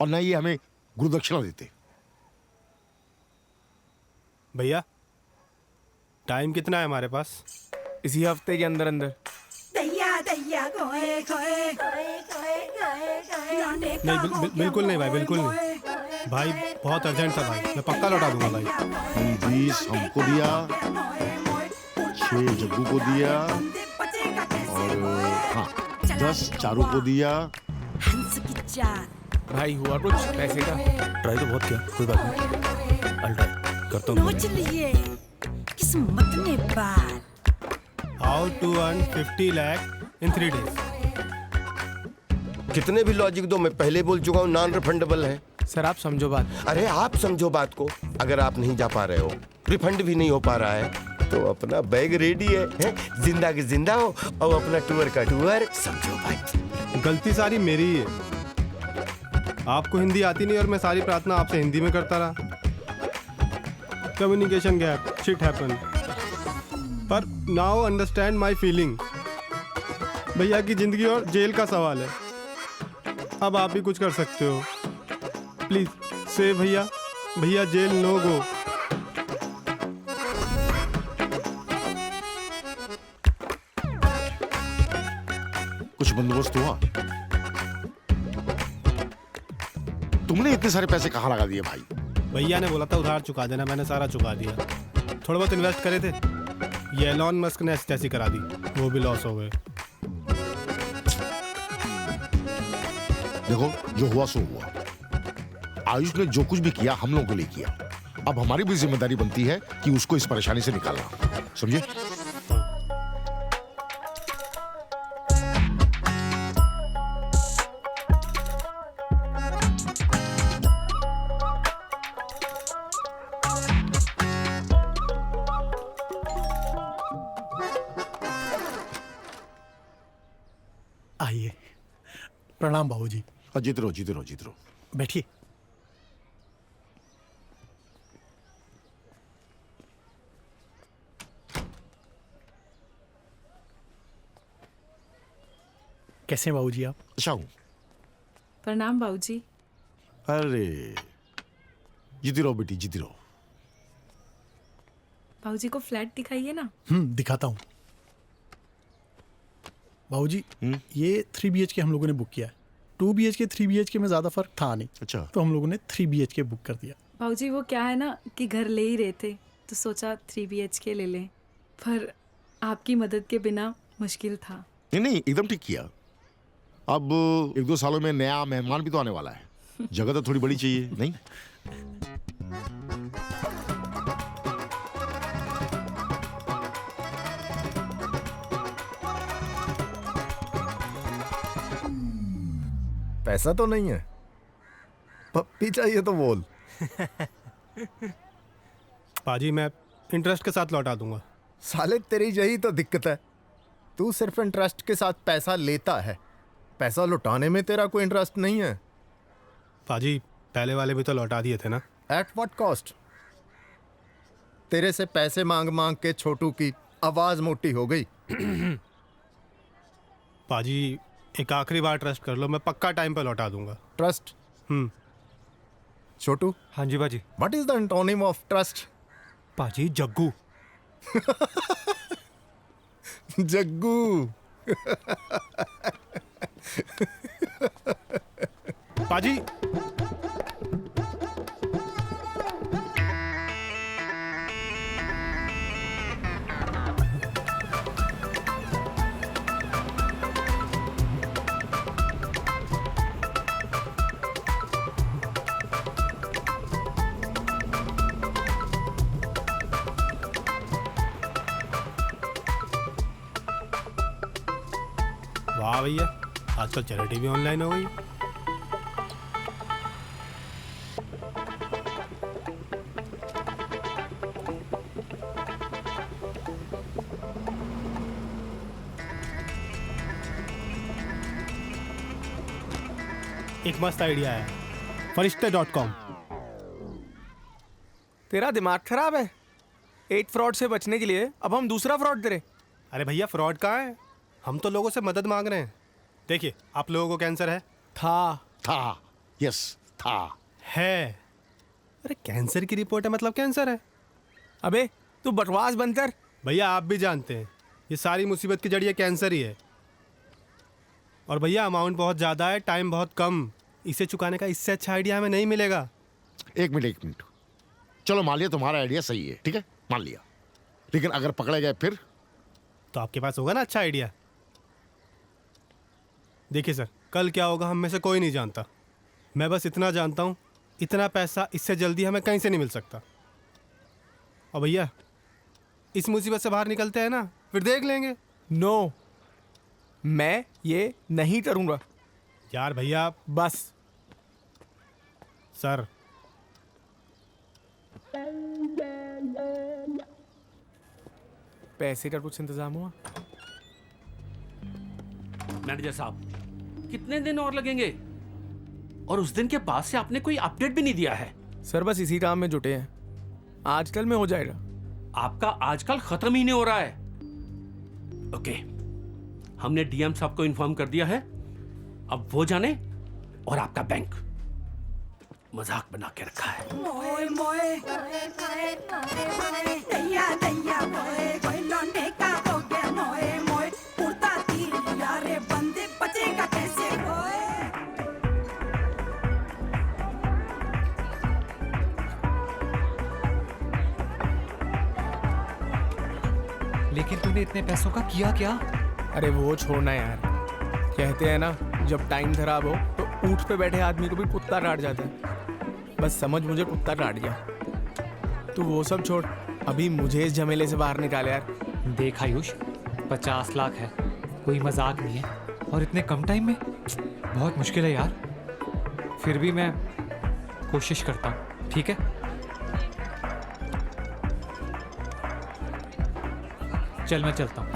और ना ये हमें गुरुदक्षिणा देते। भैया टाइम कितना है हमारे पास? इसी हफ्ते के अंदर अंदर। दैया दैया गोए गोए लौंडे का नहीं हो गया बिल्कुल नहीं भाई, बिल्कुल मोए, नहीं भाई, बहुत अर्जेंट था भाई, मैं पक्का लौटा दूंगा भाई। 20 हमको दिया, 6 जग्गू को दिया और हाँ 10 चारू को दिया। हंस की चाल भाई हुआ कुछ पैसे का? ट्राई तो बहुत किया, कोई बात नहीं, I'll try, करता हूँ। नोच लिए किस्मत ने बात। How to earn 50 lakh in 3 days। कितने भी लॉजिक दो, मैं पहले बोल चुका हूँ नॉन रिफंडेबल है। सर आप समझो बात। अरे आप समझो बात को। अगर आप नहीं जा पा रहे हो, रिफंड भी नहीं हो पा रहा है, तो अपना बैग रेडी है? जिंदा के जिंदा हो और अपना टूर का टूर समझो भाई। गलती सारी मेरी ही है, आपको हिंदी आती नहीं और मैं सारी प्रार्थना आपसे हिंदी में करता रहा। Communication gap, shit happen. पर नाउ अंडरस्टैंड माई फीलिंग। भैया की जिंदगी और जेल का सवाल है, अब आप ही कुछ कर सकते हो। प्लीज से भैया, भैया जेल नो गो। कुछ बंदोबस्त हुआ? तुमने इतने सारे पैसे कहाँ लगा दिए भाई? भैया ने बोला था उधार चुका देना, मैंने सारा चुका दिया। थोड़ा बहुत इन्वेस्ट करे थे, ये एलॉन मस्क ने ऐसी तैसी करा दी, वो भी लॉस हो गए। देखो जो हुआ सो हुआ। आयुष ने जो कुछ भी किया हम लोगों के लिए किया। अब हमारी भी जिम्मेदारी बनती है कि उसको इस परेशानी से निकालना, समझे? आइए। प्रणाम बाबूजी। जीत रहो जीत रहो जीत रहो। बैठिए। कैसे हैं बाबूजी आप? अच्छा हूँ। प्रणाम बाबूजी। अरे जीती रहो बेटी, जीती रहो। बाबूजी को फ्लैट दिखाइए ना। दिखाता हूँ बाबूजी। ये 3 BHK हम लोगों ने बुक किया है। 2 BHK 3 BHK में ज़्यादा फर्क था नहीं। अच्छा। तो हम लोगों ने 3 BHK बुक कर दिया। बाबूजी वो क्या है ना कि घर ले ही रहे थे तो सोचा 3 BHK ले लें, पर आपकी मदद के बिना मुश्किल था। नहीं एकदम ठीक किया। अब 1-2 सालों में नया मेहमान भी तो आने वाला है, जगह तो थोड़ी बड़ी चाहिए नहीं? पैसा तो नहीं है, पप्पी चाहिए तो बोल। पाजी मैं इंटरेस्ट के साथ लौटा दूंगा। साले तेरी यही तो दिक्कत है, तू सिर्फ इंटरेस्ट के साथ पैसा लेता है, पैसा लौटाने में तेरा कोई इंटरेस्ट नहीं है। पाजी पहले वाले भी तो लौटा दिए थे ना। At what cost? तेरे से पैसे मांग मांग के छोटू की आवाज मोटी हो गई। पाजी एक आखिरी बार ट्रस्ट कर लो, मैं पक्का टाइम पे लौटा दूंगा। ट्रस्ट? छोटू। हाँ जी बाजी। What is the antonym of trust? पाजी जग्गू। जग्गू। पाजी वाह भैया, आजकल चैरिटी भी ऑनलाइन हो गई। एक मस्त आइडिया है, फरिश्ते.com। तेरा दिमाग खराब है। एक फ्रॉड से बचने के लिए अब हम दूसरा फ्रॉड करें? अरे भैया फ्रॉड कहाँ है, हम तो लोगों से मदद मांग रहे हैं। देखिए आप लोगों को कैंसर है? था यस था है। अरे कैंसर की रिपोर्ट है मतलब कैंसर है। अबे तू बकवास बंद कर। भैया आप भी जानते हैं ये सारी मुसीबत की जड़ ये कैंसर ही है। और भैया अमाउंट बहुत ज़्यादा है, टाइम बहुत कम, इसे चुकाने का इससे अच्छा आइडिया हमें नहीं मिलेगा। एक मिनट, चलो मान लिया तुम्हारा आइडिया सही है, ठीक है मान लिया, लेकिन अगर पकड़े गए फिर? तो आपके पास होगा ना अच्छा आइडिया। देखिए सर, कल क्या होगा हम में से कोई नहीं जानता। मैं बस इतना जानता हूँ, इतना पैसा इससे जल्दी हमें कहीं से नहीं मिल सकता। और भैया इस मुसीबत से बाहर निकलते हैं ना, फिर देख लेंगे। नो, मैं ये नहीं करूँगा। यार भैया बस। सर पैसे का कुछ इंतजाम हुआ? मैनेजर साहब, कितने दिन और लगेंगे? और उस दिन के बाद से आपने कोई अपडेट भी नहीं दिया है। सर बस इसी काम में जुटे हैं, आजकल में हो जाएगा। आपका आजकल खत्म ही नहीं हो रहा है। ओके, हमने डीएम साहब को इन्फॉर्म कर दिया है, अब वो जाने और आपका बैंक मजाक बना के रखा है। मोए मोए दैया दैया मोए कोई लौंडे का हो गया मोए मोए उड़ता तीर लिया रे बंदे बचेगा कैसे होए। लेकिन तूने इतने पैसों का किया क्या? अरे वो छोड़ना यार, कहते हैं ना जब टाइम खराब हो तो ऊंट पे बैठे आदमी को भी कुत्ता काट जाता है। बस समझ मुझे कुत्ता काट गया। तू वो सब छोड़, अभी मुझे इस झमेले से बाहर निकाल यार। देख आयुष, 50 लाख है, कोई मजाक नहीं है, और इतने कम टाइम में बहुत मुश्किल है यार। फिर भी मैं कोशिश करता हूँ, ठीक है? चल मैं चलता हूँ,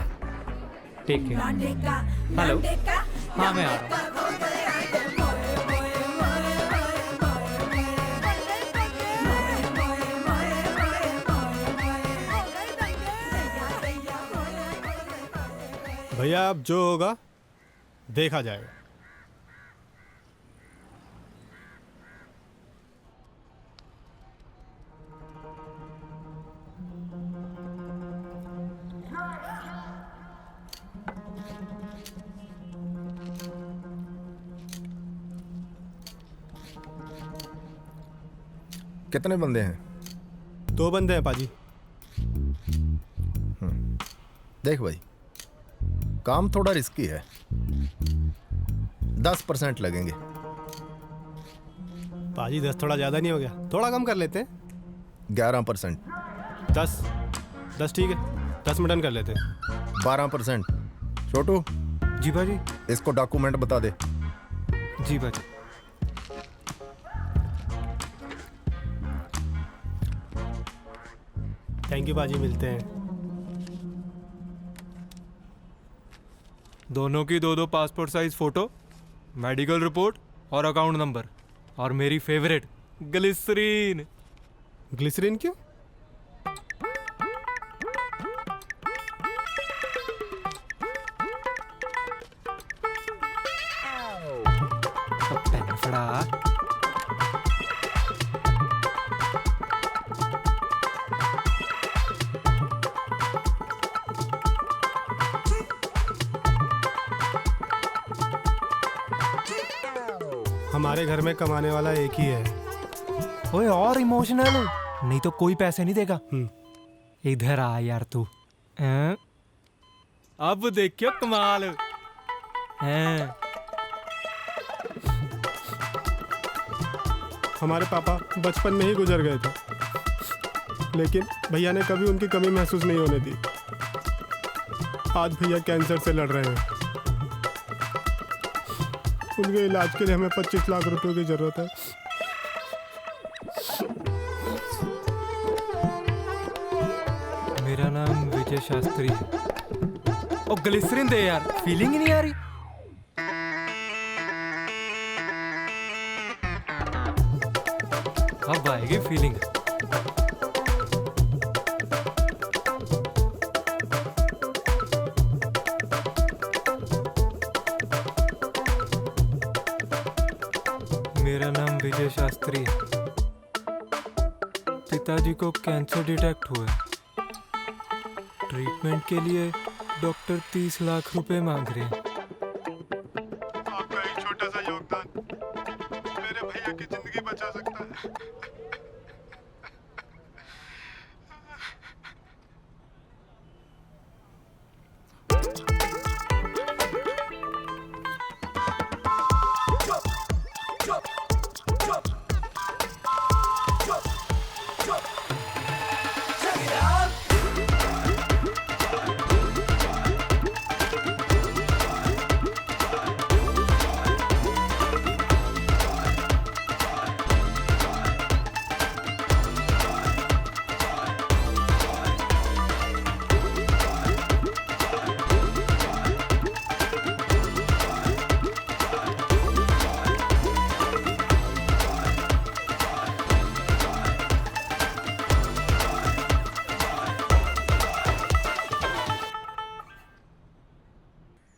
टेक केयर। हेलो, हाँ मैं आ रहा हूँ। भैया अब जो होगा देखा जाएगा। कितने बंदे हैं? 2 बंदे हैं पाजी। देख भाई, काम थोड़ा रिस्की है, 10% लगेंगे। पाजी 10 थोड़ा ज़्यादा नहीं हो गया? थोड़ा कम कर लेते हैं। 11%। 10 ठीक है, 10 में डन कर लेते हैं। 12%। छोटू। जी भाजी। इसको डॉक्यूमेंट बता दे। जी भाजी। थैंक यू बाजी, मिलते हैं। दोनों की 2-2 passport size photo, medical report और अकाउंट नंबर, और मेरी फेवरेट ग्लिसरीन। ग्लिसरीन क्यों? हमारे घर में कमाने वाला एक ही है। ओए और इमोशनल, नहीं तो कोई पैसे नहीं देगा। इधर आ यार तू। अब देखियो कमाल। हमारे पापा बचपन में ही गुजर गए थे, लेकिन भैया ने कभी उनकी कमी महसूस नहीं होने दी। आज भैया कैंसर से लड़ रहे हैं। उनके इलाज के लिए हमें 25 लाख रुपए की जरूरत है। मेरा नाम विजय शास्त्री है। ओ ग्लिसरीन दे यार, फीलिंग ही नहीं आ रही। की फीलिंग है। मेरा नाम विजय शास्त्री है। पिताजी को कैंसर डिटेक्ट हुआ है। ट्रीटमेंट के लिए डॉक्टर 30 लाख रुपए मांग रहे हैं। आपका एक छोटा सा योगदान मेरे भैया की जिंदगी बचा सकता है।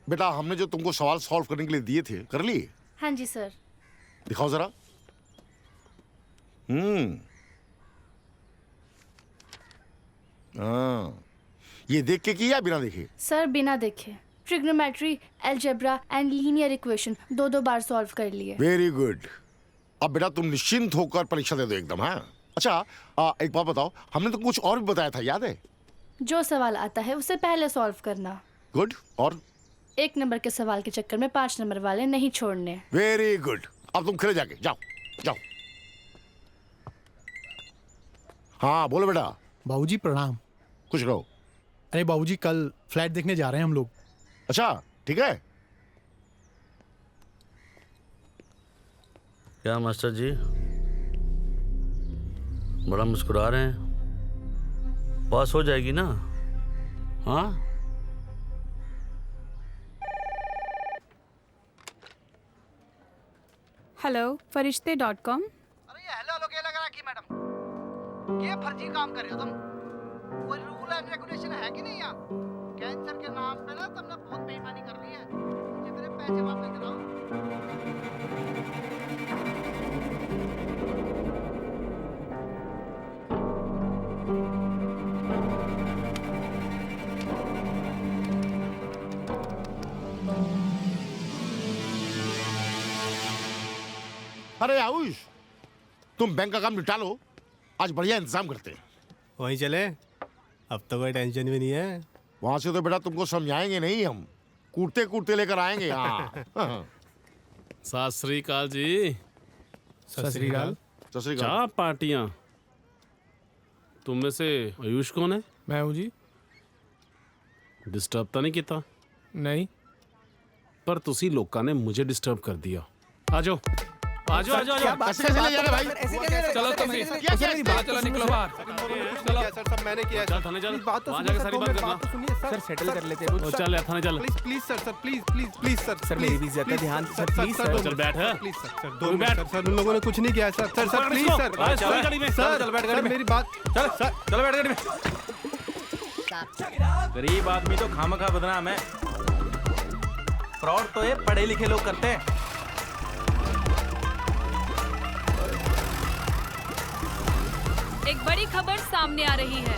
बेटा हमने जो तुमको सवाल सॉल्व करने के लिए दिए थे कर लिए? हाँ जी सर। दिखाओ जरा। हाँ, ये देख के किया बिना देखे? सर बिना देखे trigonometry, algebra and linear equation दो बार सॉल्व कर लिए। Very good. अब बेटा तुम निश्चिंत होकर परीक्षा दे दो एकदम। हाँ अच्छा, एक बात बताओ, हमने तो कुछ और भी बताया था, याद है? जो सवाल आता है उसे पहले सॉल्व करना। गुड। और 1 नंबर के सवाल के चक्कर में 5 नंबर वाले नहीं छोड़ने। Very good. अब तुम खेले जाके जाओ जाओ। हाँ बोलो बेटा। बाबूजी प्रणाम। कुछ कहो। अरे बाबूजी कल फ्लैट देखने जा रहे हैं हम लोग। अच्छा ठीक है। क्या मास्टर जी बड़ा मुस्कुरा रहे हैं? पास हो जाएगी ना? हाँ हेलो फरिश्ते.com। हेलो क्या लग रहा कि मैडम ये फर्जी काम कर रहे हो तुम? कोई रूल एंड रेगुलेशन है कि नहीं यहाँ? कैंसर के नाम पे ना तुमने बहुत बेईमानी कर ली है। मुझे मेरे पैसे वापस दिलाओ। अरे आयुष, तुम बैंक का काम निपटा लो, आज बढ़िया इंतजाम करते हैं। वहीं चले, अब तो कोई टेंशन भी नहीं है। वहां से तो बेटा तुमको समझाएंगे नहीं, हम कूटते कूटते लेकर आएंगे। हाँ सत श्री अकाल जी। सत श्री अकाल। सत श्री अकाल। चाह पार्टियां। तुम में से आयुष कौन है? मैं हूँ जी। डिस्टर्ब तो नहीं किया? नहीं, पर तुसी लोगों ने मुझे डिस्टर्ब कर दिया। आ जाओ आ जाओ आ जाओ। कैसे ले जा रहे भाई? चलो तुम मेरी बात चलो, निकलो बाहर। चलो सर सब मैंने किया। चल थाने चल, बात तो वहाँ सुनिए जाके सर, सारी बात करना। सर सेटल कर लेते हैं। ओ, चल यार थाने चल। Please please sir sir please please please sir sir मेरी भी इज्जत है, ध्यान सर प्लीज सर। चल बैठ है। प्लीज सर सर तू 2 बैठ। मिनट सर, उन लोगों ने कुछ नहीं किया sir. Sir sir please sir. चल गाड़ी में। सर चल बैठ सर गाड़ी में। मेरी बात। चल सर चलो बैठ गाड़ी में। गरीब आदमी तो खामखा बदनाम है। फ्रॉड तो ये पढ़े लिखे लोग करते हैं। एक बड़ी खबर सामने आ रही है।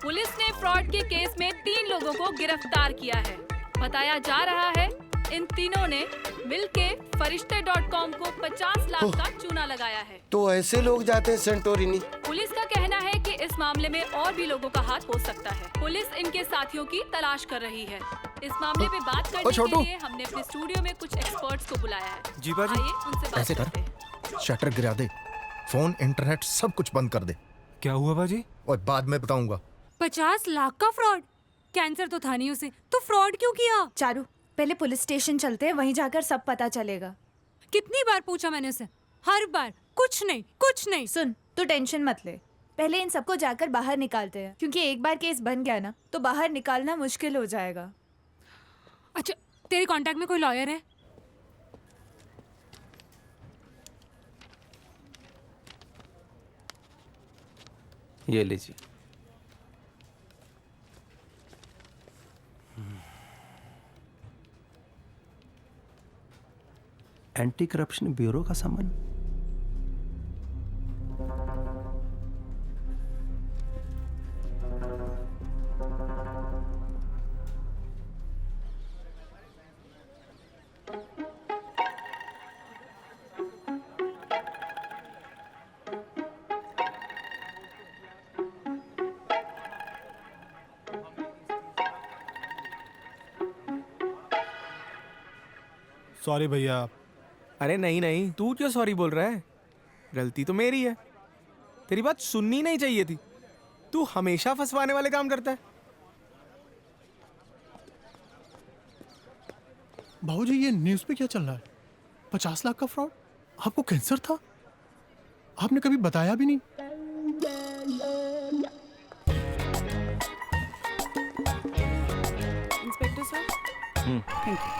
पुलिस ने फ्रॉड के केस में 3 लोगों को गिरफ्तार किया है। बताया जा रहा है इन तीनों ने मिलके फरिश्ते.com को 50 लाख का चूना लगाया है। तो ऐसे लोग जाते हैं सेंटोरिनी। पुलिस का कहना है कि इस मामले में और भी लोगों का हाथ हो सकता है। पुलिस इनके साथियों की तलाश कर रही है। इस मामले में बात करने के लिए हमने अपने स्टूडियो में कुछ एक्सपर्ट्स को बुलाया है। जी बाजी। आइए उनसे बात ऐसे करते हैं। कर, शटर गिरा दे, फोन इंटरनेट सब कुछ बंद कर दे। क्या हुआ बाजी? और बाद में बताऊंगा। 50 लाख का फ्रॉड? कैंसर तो था नहीं उसे, तो फ्रॉड क्यों किया? चारू पहले पुलिस स्टेशन चलते हैं, वहीं जाकर सब पता चलेगा। कितनी बार पूछा मैंने उसे, हर बार कुछ नहीं कुछ नहीं। सुन तू टेंशन मत ले, पहले इन सबको जाकर बाहर निकालते हैं, क्योंकि एक बार केस बन गया ना तो बाहर निकालना मुश्किल हो जाएगा। अच्छा तेरे कांटेक्ट में कोई लॉयर है? ये लीजिए। एंटी करप्शन ब्यूरो का समन। सॉरी भैया। अरे नहीं नहीं, तू क्यों सॉरी बोल रहा है? गलती तो मेरी है, तेरी बात सुननी नहीं चाहिए थी। तू हमेशा फंसवाने वाले काम करता है। बाबूजी ये न्यूज़ पे क्या चल रहा है? 50 लाख का फ्रॉड? आपको कैंसर था? आपने कभी बताया भी नहीं। Inspector sir, thank you.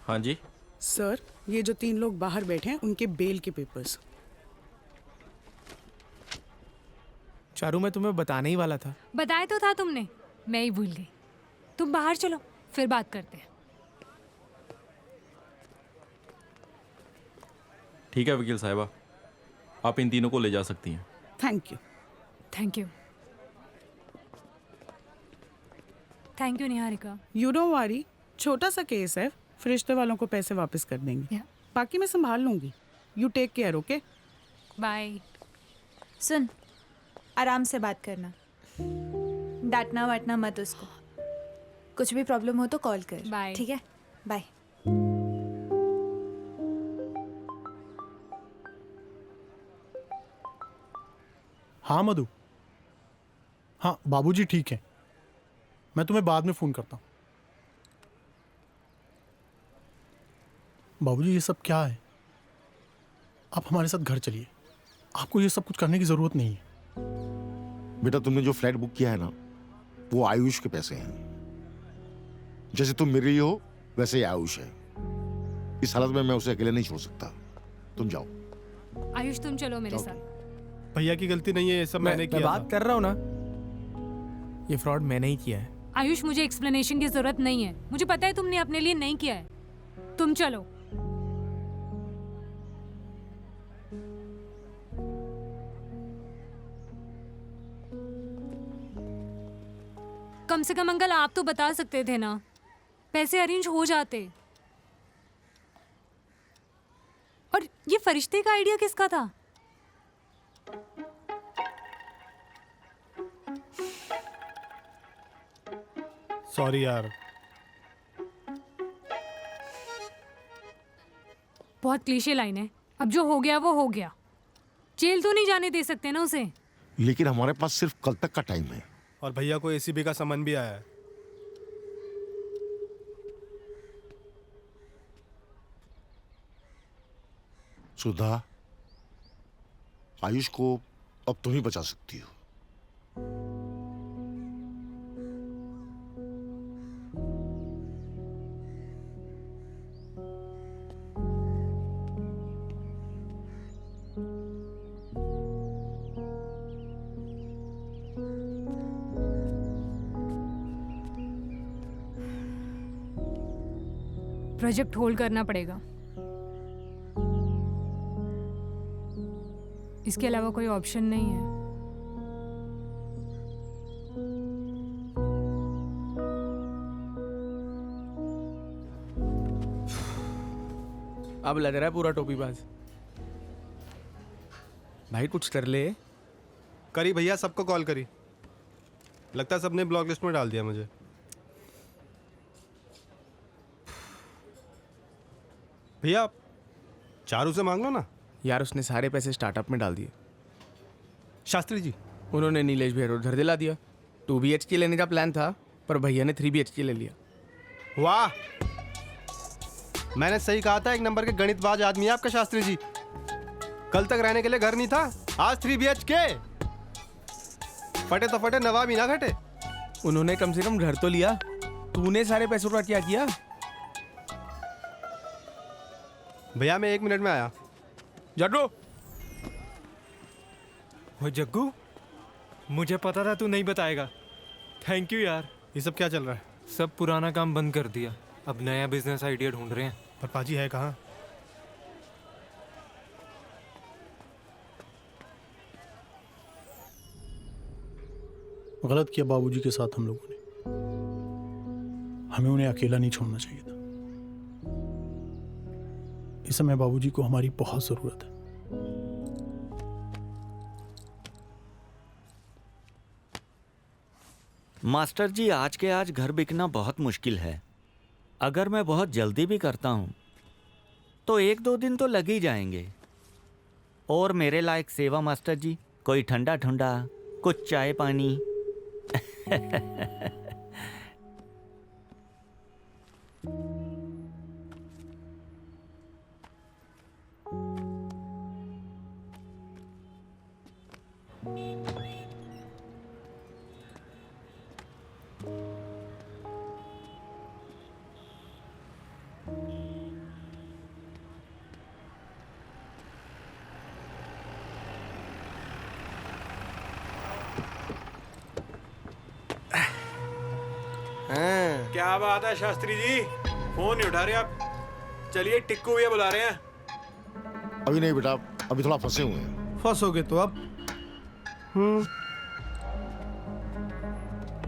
हाँ जी सर, ये जो 3 लोग बाहर बैठे हैं उनके बेल के पेपर्स। चारू, मैं तुम्हें बताने ही वाला था। बताया तो था तुमने, मैं ही भूल गई। तुम बाहर चलो, फिर बात करते हैं। ठीक है वकील साहिबा, आप इन तीनों को ले जा सकती हैं। Thank you. Thank you. Thank you Niharika. You don't worry, छोटा सा केस है, फरिश्ते वालों को पैसे वापस कर देंगे। बाकी मैं संभाल लूंगी। You take care, okay? Bye. सुन, आराम से बात करना, डांटना वाटना मत उसको। कुछ भी प्रॉब्लम हो तो कॉल कर। बाय। ठीक है, बाय। हाँ मधु, हाँ बाबूजी ठीक है, मैं तुम्हें बाद में फ़ोन करता हूँ। बाबूजी ये सब क्या है? आप हमारे साथ घर चलिए, आपको ये सब कुछ करने की ज़रूरत नहीं है। बेटा, तुमने जो फ्लैट बुक किया है ना, वो आयुष के पैसे हैं। जैसे तुम मेरी हो वैसे ही आयुष है। इस हालत में मैं उसे अकेले नहीं छोड़ सकता। तुम जाओ। आयुष तुम चलो मेरे साथ। भैया की गलती नहीं है, ये सब मैंने किया। मैं बात कर रहा हूँ ना, ये फ्रॉड मैंने ही किया है। आयुष, मुझे एक्सप्लेनेशन की जरूरत नहीं है। मुझे पता है तुमने अपने लिए नहीं किया है। तुम चलो। कम से कम अंकल आप तो बता सकते थे ना, पैसे अरेंज हो जाते। और ये फरिश्ते का आइडिया किसका था? सॉरी यार। बहुत क्लीशे लाइन है। अब जो हो गया वो हो गया। जेल तो नहीं जाने दे सकते ना उसे। लेकिन हमारे पास सिर्फ कल तक का टाइम है। और भैया को एसीबी का समन भी आया है। सुधा, आयुष को अब तुम ही बचा सकती हो। प्रोजेक्ट होल्ड करना पड़ेगा, इसके अलावा कोई ऑप्शन नहीं है। अब लग रहा है पूरा टोपीबाज। भाई कुछ कर ले। करी भैया, सबको कॉल करी। लगता है सबने ब्लॉक लिस्ट में डाल दिया मुझे। भैया चारू से मांग लो ना। यार उसने सारे पैसे स्टार्टअप में डाल दिए। शास्त्री जी, उन्होंने नीलेश भैया को उधर दिला दिया। 2 BHK लेने का प्लान था, पर भैया ने 3 BHK ले लिया। वाह, मैंने सही कहा था, एक नंबर के गणितबाज आदमी है आपका शास्त्री जी। कल तक रहने के लिए घर नहीं था, आज 3 BHK। फटे तो फटे, नवाब ही ना घटे। उन्होंने कम से कम घर तो लिया, तूने सारे पैसों का क्या किया? भैया मैं 1 मिनट में आया। जड्डो वो जग्गू, मुझे पता था तू नहीं बताएगा। थैंक यू यार। ये सब क्या चल रहा है? सब पुराना काम बंद कर दिया, अब नया बिजनेस आइडिया ढूंढ रहे हैं। पर पाजी है कहाँ? गलत किया बाबूजी के साथ हम लोगों ने। हमें उन्हें अकेला नहीं छोड़ना चाहिए था। इस समय बाबूजी को हमारी बहुत जरूरत है। मास्टर जी, आज के आज घर बिकना बहुत मुश्किल है। अगर मैं बहुत जल्दी भी करता हूँ तो 1-2 दिन तो लग ही जाएंगे। और मेरे लायक सेवा मास्टर जी, कोई ठंडा ठंडा, कुछ चाय पानी। क्या बात है शास्त्री जी, फोन नहीं उठा रहे आप? चलिए टिक्कू भैया बुला रहे हैं। अभी नहीं बेटा, अभी थोड़ा फंसे हुए हैं। फंसोगे तो अब।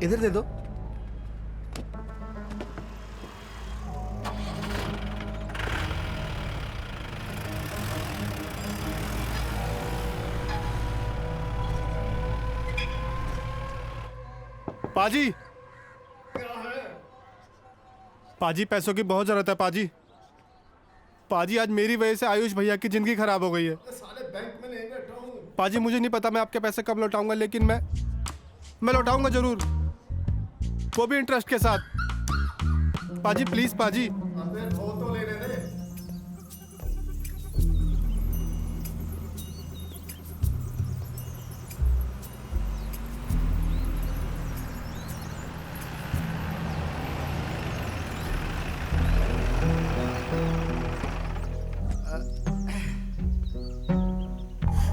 इधर दे दो। पाजी, पाजी पैसों की बहुत जरूरत है पाजी। पाजी आज मेरी वजह से आयुष भैया की जिंदगी खराब हो गई है। साले बैंक में नहीं बैठा हूँ। पाजी मुझे नहीं पता मैं आपके पैसे कब लौटाऊंगा, लेकिन मैं लौटाऊंगा जरूर, वो भी इंटरेस्ट के साथ। पाजी प्लीज पाजी। तो लेने दे।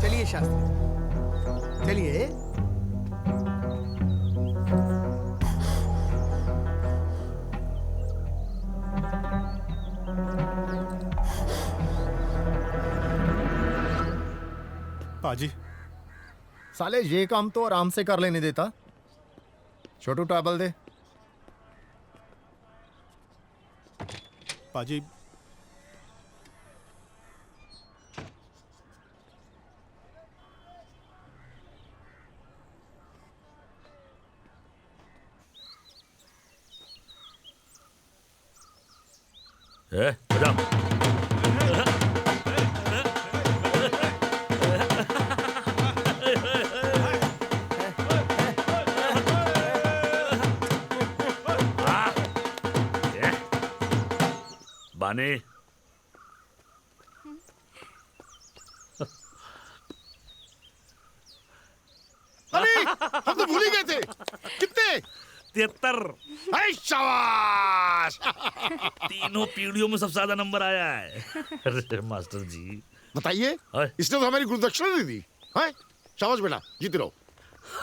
चलिए शास्त्री, चलिए। पाजी, साले ये काम तो आराम से कर लेने देता। छोटू टाबल दे। पाजी बाने, अरे हम तो भूल ही गए थे। कितने? 73। शाबाश। तीनों पीढ़ियों में सबसे ज्यादा नंबर आया है। अरे मास्टर जी बताइए, इसने तो हमारी गुरुदक्षिणा नहीं दी है। शाबाश बेटा, जीते रहो।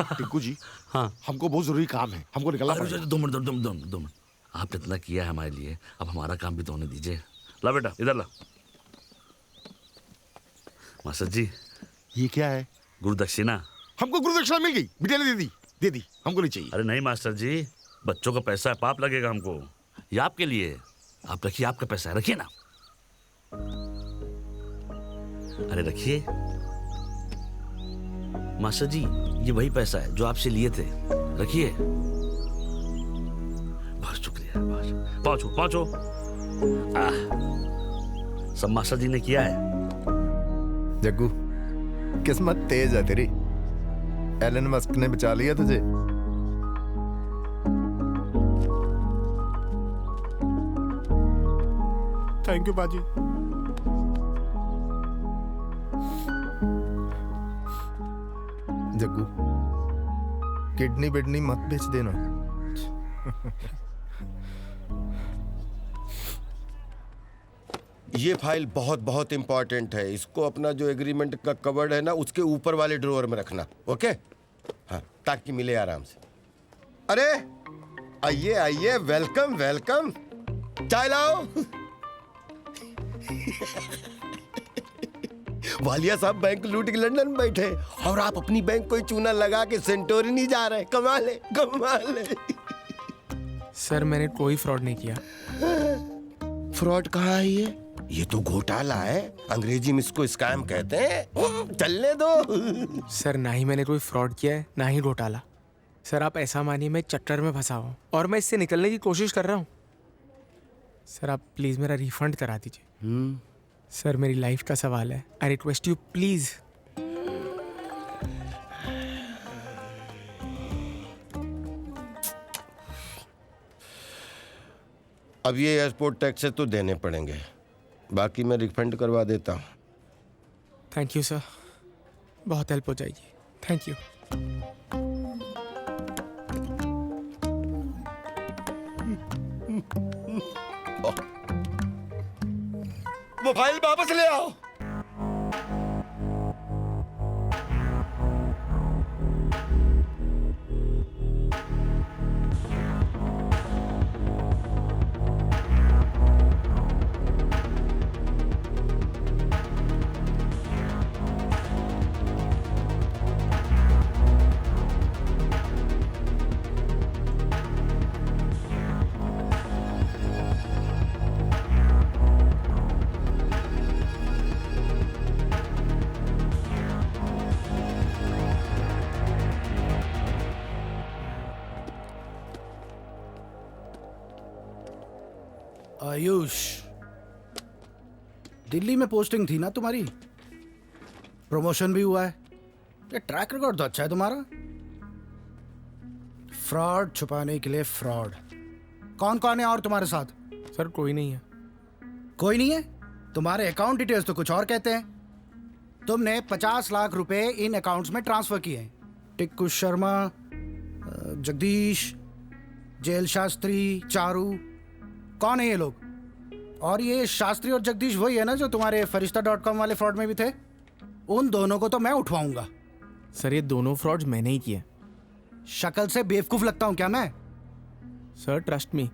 टिक्कू जी, हाँ हमको बहुत जरूरी काम है, हमको निकलना पड़ेगा। 2 मिनट। आपने इतना किया है हमारे लिए, अब हमारा काम भी तो होने दीजिए। ला बेटा, इधर ला। मास्टर जी, ये क्या है? गुरुदक्षिणा। हमको गुरुदक्षिणा मिल गई, बिटिया ने दे दी, हमको नहीं चाहिए। अरे नहीं मास्टर जी, बच्चों का पैसा है, पाप लगेगा हमको। ये आपके लिए, आप रखिए, आपका पैसा है, रखिए ना। अरे रखिए मास्टर जी, ये वही पैसा है जो आपसे लिए थे, रखिए। बहुत शुक्रिया। पहुंचो। सब मास्टर जी ने किया है। जग्गू, किस्मत तेज है तेरी। एलन मस्क ने बचा लिया तुझे। थैंक यू पाजी। जग्गू, किडनी बिडनी मत बेच देना। ये फाइल बहुत बहुत इंपॉर्टेंट है। इसको अपना जो एग्रीमेंट का कवर्ड है ना, उसके ऊपर वाले ड्रॉअर में रखना, ओके? हाँ, ताकि मिले आराम से। अरे आइए आइए, वेलकम वेलकम, चाय लाओ। वालिया साहब बैंक लूट के लंदन बैठे और आप अपनी बैंक कोई चूना लगा के सेंटोरिनी जा रहे हैं। कमाल है, कमाल है। सर मैंने कोई फ्रॉड नहीं किया। फ्रॉड कहाँ है ये तो घोटाला है। अंग्रेजी में इसको स्कैम कहते हैं। चलने दो। सर ना ही मैंने कोई फ्रॉड किया है, ना ही घोटाला। सर आप ऐसा मानिए मैं चक्कर में फंसा हूँ और मैं इससे निकलने की कोशिश कर रहा हूँ। सर आप प्लीज मेरा रिफंड करा दीजिए। सर मेरी लाइफ का सवाल है, आई रिक्वेस्ट यू प्लीज। अब ये एयरपोर्ट टैक्सेस तो देने पड़ेंगे, बाकी मैं रिफंड करवा देता हूँ। थैंक यू सर, बहुत हेल्प हो जाएगी। Thank you. वो फाइल वापस ले आओ। आयुष, दिल्ली में पोस्टिंग थी ना तुम्हारी, प्रमोशन भी हुआ है। ये ट्रैक रिकॉर्ड तो अच्छा है तुम्हारा। फ्रॉड छुपाने के लिए फ्रॉड। कौन कौन है और तुम्हारे साथ? सर कोई नहीं है। कोई नहीं है? तुम्हारे अकाउंट डिटेल्स तो कुछ और कहते हैं। तुमने 50 लाख रुपए इन अकाउंट्स में ट्रांसफर किए हैं। टिक्कू शर्मा, जगदीश, जेल शास्त्री, चारू, कौन है ये लोग? और ये शास्त्री और जगदीश वही है ना जो तुम्हारे फरिश्ता.com वाले फ्रॉड में भी थे? उन दोनों को तो मैं उठवाऊंगा। सर ये दोनों फ्रॉड्स मैंने ही किए। शक्ल से बेवकूफ लगता हूं क्या मैं? Sir trust me,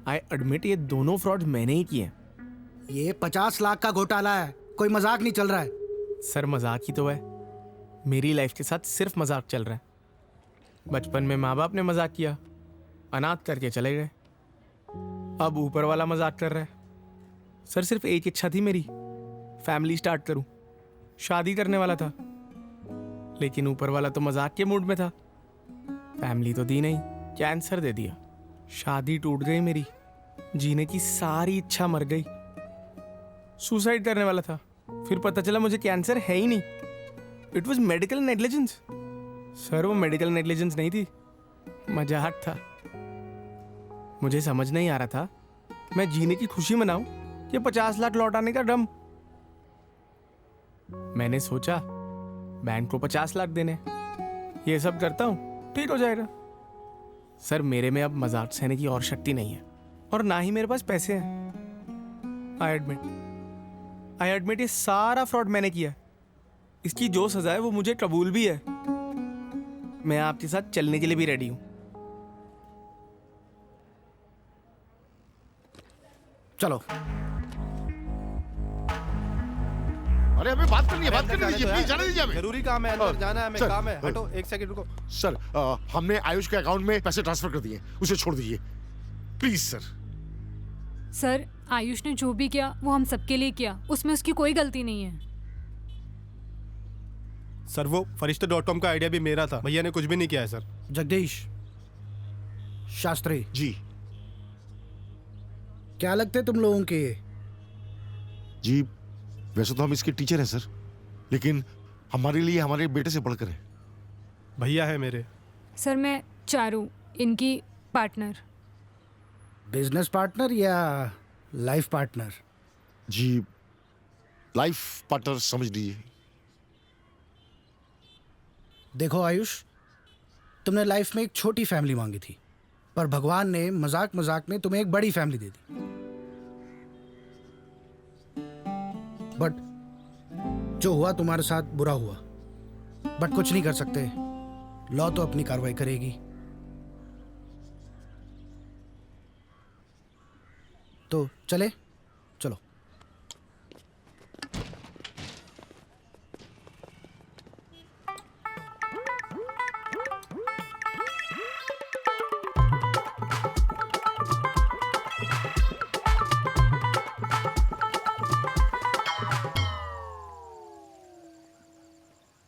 I admit ये दोनों फ्रॉड्स मैंने ही किए। ये 50 लाख का घोटाला है, कोई मजाक नहीं चल रहा है। सर मजाक ही तो है, मेरी लाइफ के साथ सिर्फ मजाक चल रहा है। बचपन में माँ बाप ने मजाक किया, अनाथ करके चले गए। अब ऊपर वाला मजाक कर रहा है। सर सिर्फ एक इच्छा थी मेरी, फैमिली स्टार्ट करूं, शादी करने वाला था। लेकिन ऊपर वाला तो मजाक के मूड में था। फैमिली तो दी नहीं, कैंसर दे दिया। शादी टूट गई मेरी, जीने की सारी इच्छा मर गई। सुसाइड करने वाला था, फिर पता चला मुझे कैंसर है ही नहीं। It was medical negligence. Sir वो मेडिकल नेग्लिजेंस नहीं थी, मजाक था। मुझे समझ नहीं आ रहा था मैं जीने की खुशी मनाऊं कि 50 लाख लौटाने का डम। मैंने सोचा बैंक को 50 लाख देने, ये सब करता हूं ठीक हो जाएगा। सर मेरे में अब मजाक सहने की और शक्ति नहीं है और ना ही मेरे पास पैसे हैं। आई एडमिट ये सारा फ्रॉड मैंने किया। इसकी जो सजा है वो मुझे कबूल भी है। मैं आपके साथ चलने के लिए भी रेडी हूं। चलो। अरे हमें बात करनी है, बात करनी दीजिए, प्लीज जाने दीजिए हमें। जरूरी काम है, अंदर जाना है, हमें काम है। हटो, एक सेकंड रुको। सर हमने आयुष के अकाउंट में पैसे ट्रांसफर कर दिए, उसे छोड़ दीजिए प्लीज सर। सर आयुष ने जो भी किया वो हम सबके लिए किया, उसमें उसकी कोई गलती नहीं है। सर वो फरिश्ता.com का आइडिया भी मेरा था, भैया ने कुछ भी नहीं किया है सर। जगदीश, शास्त्री जी, क्या लगते तुम लोगों के? जी वैसे तो हम इसके टीचर हैं सर, लेकिन हमारे लिए हमारे बेटे से बढ़कर है। भैया है मेरे। सर मैं चारू, इनकी पार्टनर। बिजनेस पार्टनर या लाइफ पार्टनर? जी लाइफ पार्टनर समझ लीजिए। देखो आयुष, तुमने लाइफ में एक छोटी फैमिली मांगी थी, पर भगवान ने मजाक मजाक में तुम्हें एक बड़ी फैमिली दे दी। बट जो हुआ तुम्हारे साथ बुरा हुआ, बट कुछ नहीं कर सकते। लॉ तो अपनी कार्रवाई करेगी। तो चले, चलो।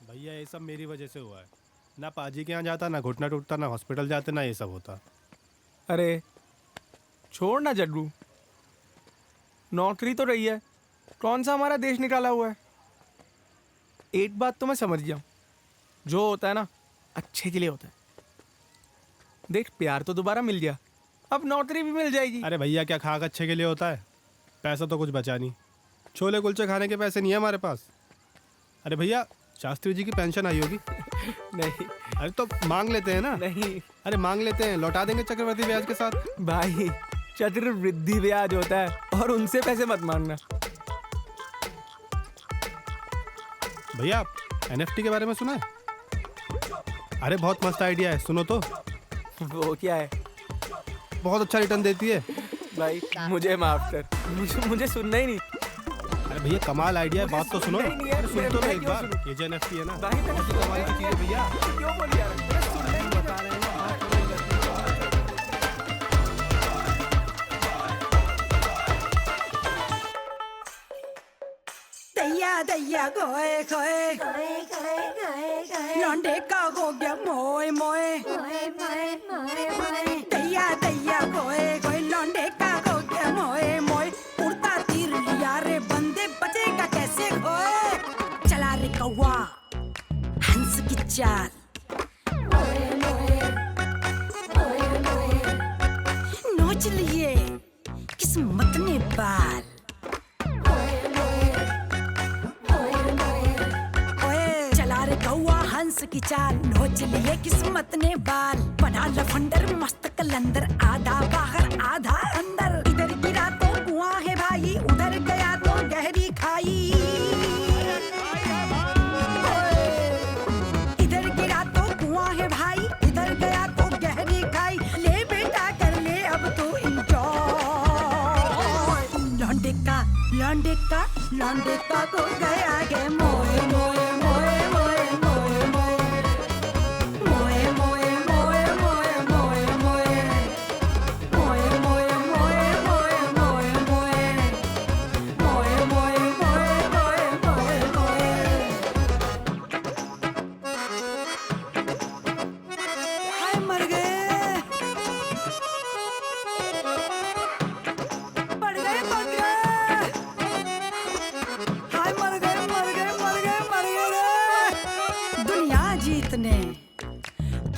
भैया ये सब मेरी वजह से हुआ है। ना पाजी के यहाँ जाता, ना घुटना टूटता, ना हॉस्पिटल जाते, ना ये सब होता। अरे छोड़ ना जड्डू, नौकरी तो रही है, कौन सा हमारा देश निकाला हुआ है। एक बात तो मैं समझ गया हूँ, जो होता है ना अच्छे के लिए होता है। देख प्यार तो दोबारा मिल गया, अब नौकरी भी मिल जाएगी। अरे भैया क्या खाक अच्छे के लिए होता है? पैसा तो कुछ बचा नहीं, छोले कुलचे खाने के पैसे नहीं है हमारे पास। अरे भैया शास्त्री जी की पेंशन आई होगी? नहीं। अरे तो मांग लेते हैं ना। नहीं। अरे मांग लेते हैं, लौटा देंगे चक्रवृद्धि ब्याज के साथ। भाई चक्रवृद्धि ब्याज होता है और उनसे पैसे मत मांगना। भैया NFT के बारे में सुना है? अरे बहुत मस्त आइडिया है, सुनो तो। वो क्या है? बहुत अच्छा रिटर्न देती है। भाई मुझे माफ कर, मुझे सुनना ही नहीं। अरे भैया कमाल आइडिया है, बात तो सुनो। अरे सुन तो एक बार, ये जो NFT है ना, कमाल की चीज है भैया। क्यों बोल यार? बता रहे हैं। दैया दैया गोए खोए लौंडे का हो गया मोए मोए दैया दैया गोए खोए लौंडे का हो गया मोए मोए। उड़ता तीर लिया रे बंदे, बचेगा कैसे खोए। चला रे कौवा हंस की चाल, नोच लिए किस्मत ने बाल। हंस की चाल, नोच लिए किस्मत ने बाल। बना लफंडर मस्त कलंदर, आधा बाहर आधा अंदर। इधर गिरा तो कुआं है भाई, उधर गया तो गहरी खाई। इधर गिरा तो कुआं है भाई, इधर गया तो गहरी खाई। ले बेटा कर ले अब तो इंजॉय। लौंडे का को गया है मोए मोए मोए मोए।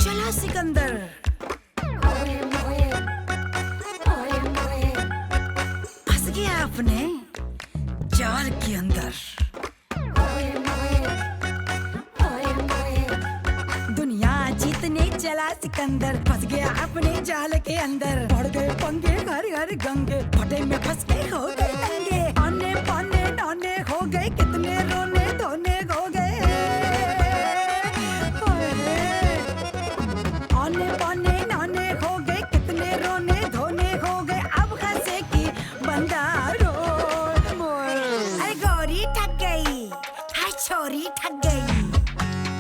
चला सिकंदर, फंस गया अपने जाल के अंदर। दुनिया जीतने चला सिकंदर, फंस गया अपने जाल के अंदर। बढ़ गए पंगे घर घर गंगे, फटे में फंस के हो गए दंगे। आने पाने नाने हो गए, कितने रोने धोने हो गए। आने पाने नाने हो गए, कितने रोने धोने हो गए। अब हंसे की बंदा रो मोए। अरे गोरी ठग गई, हाय छोरी ठग गई।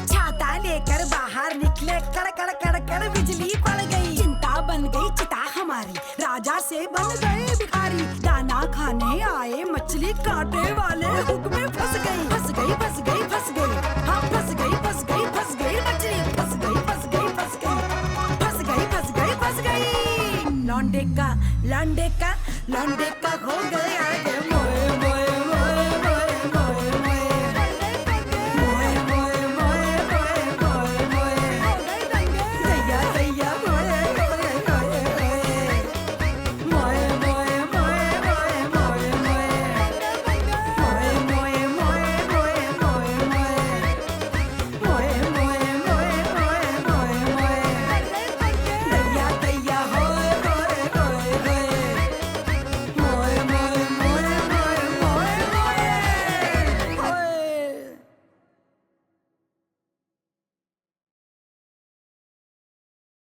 छाता लेकर बाहर निकले, कड़ कड़ कड़ कड़ बिजली पड़ गई। चिंता बन गई चिता हमारी, राजा से बन गए भिखारी। दाना खाने आए मछली कांटे वाले हुक में फंस गई। फंस गई फंस गई फंस गई, हाँ फंस गई फंस गई फंस गई। मछली फंस गई फंस गई फंस गई, फंस गई फंस गई फंस गई। लौंडे का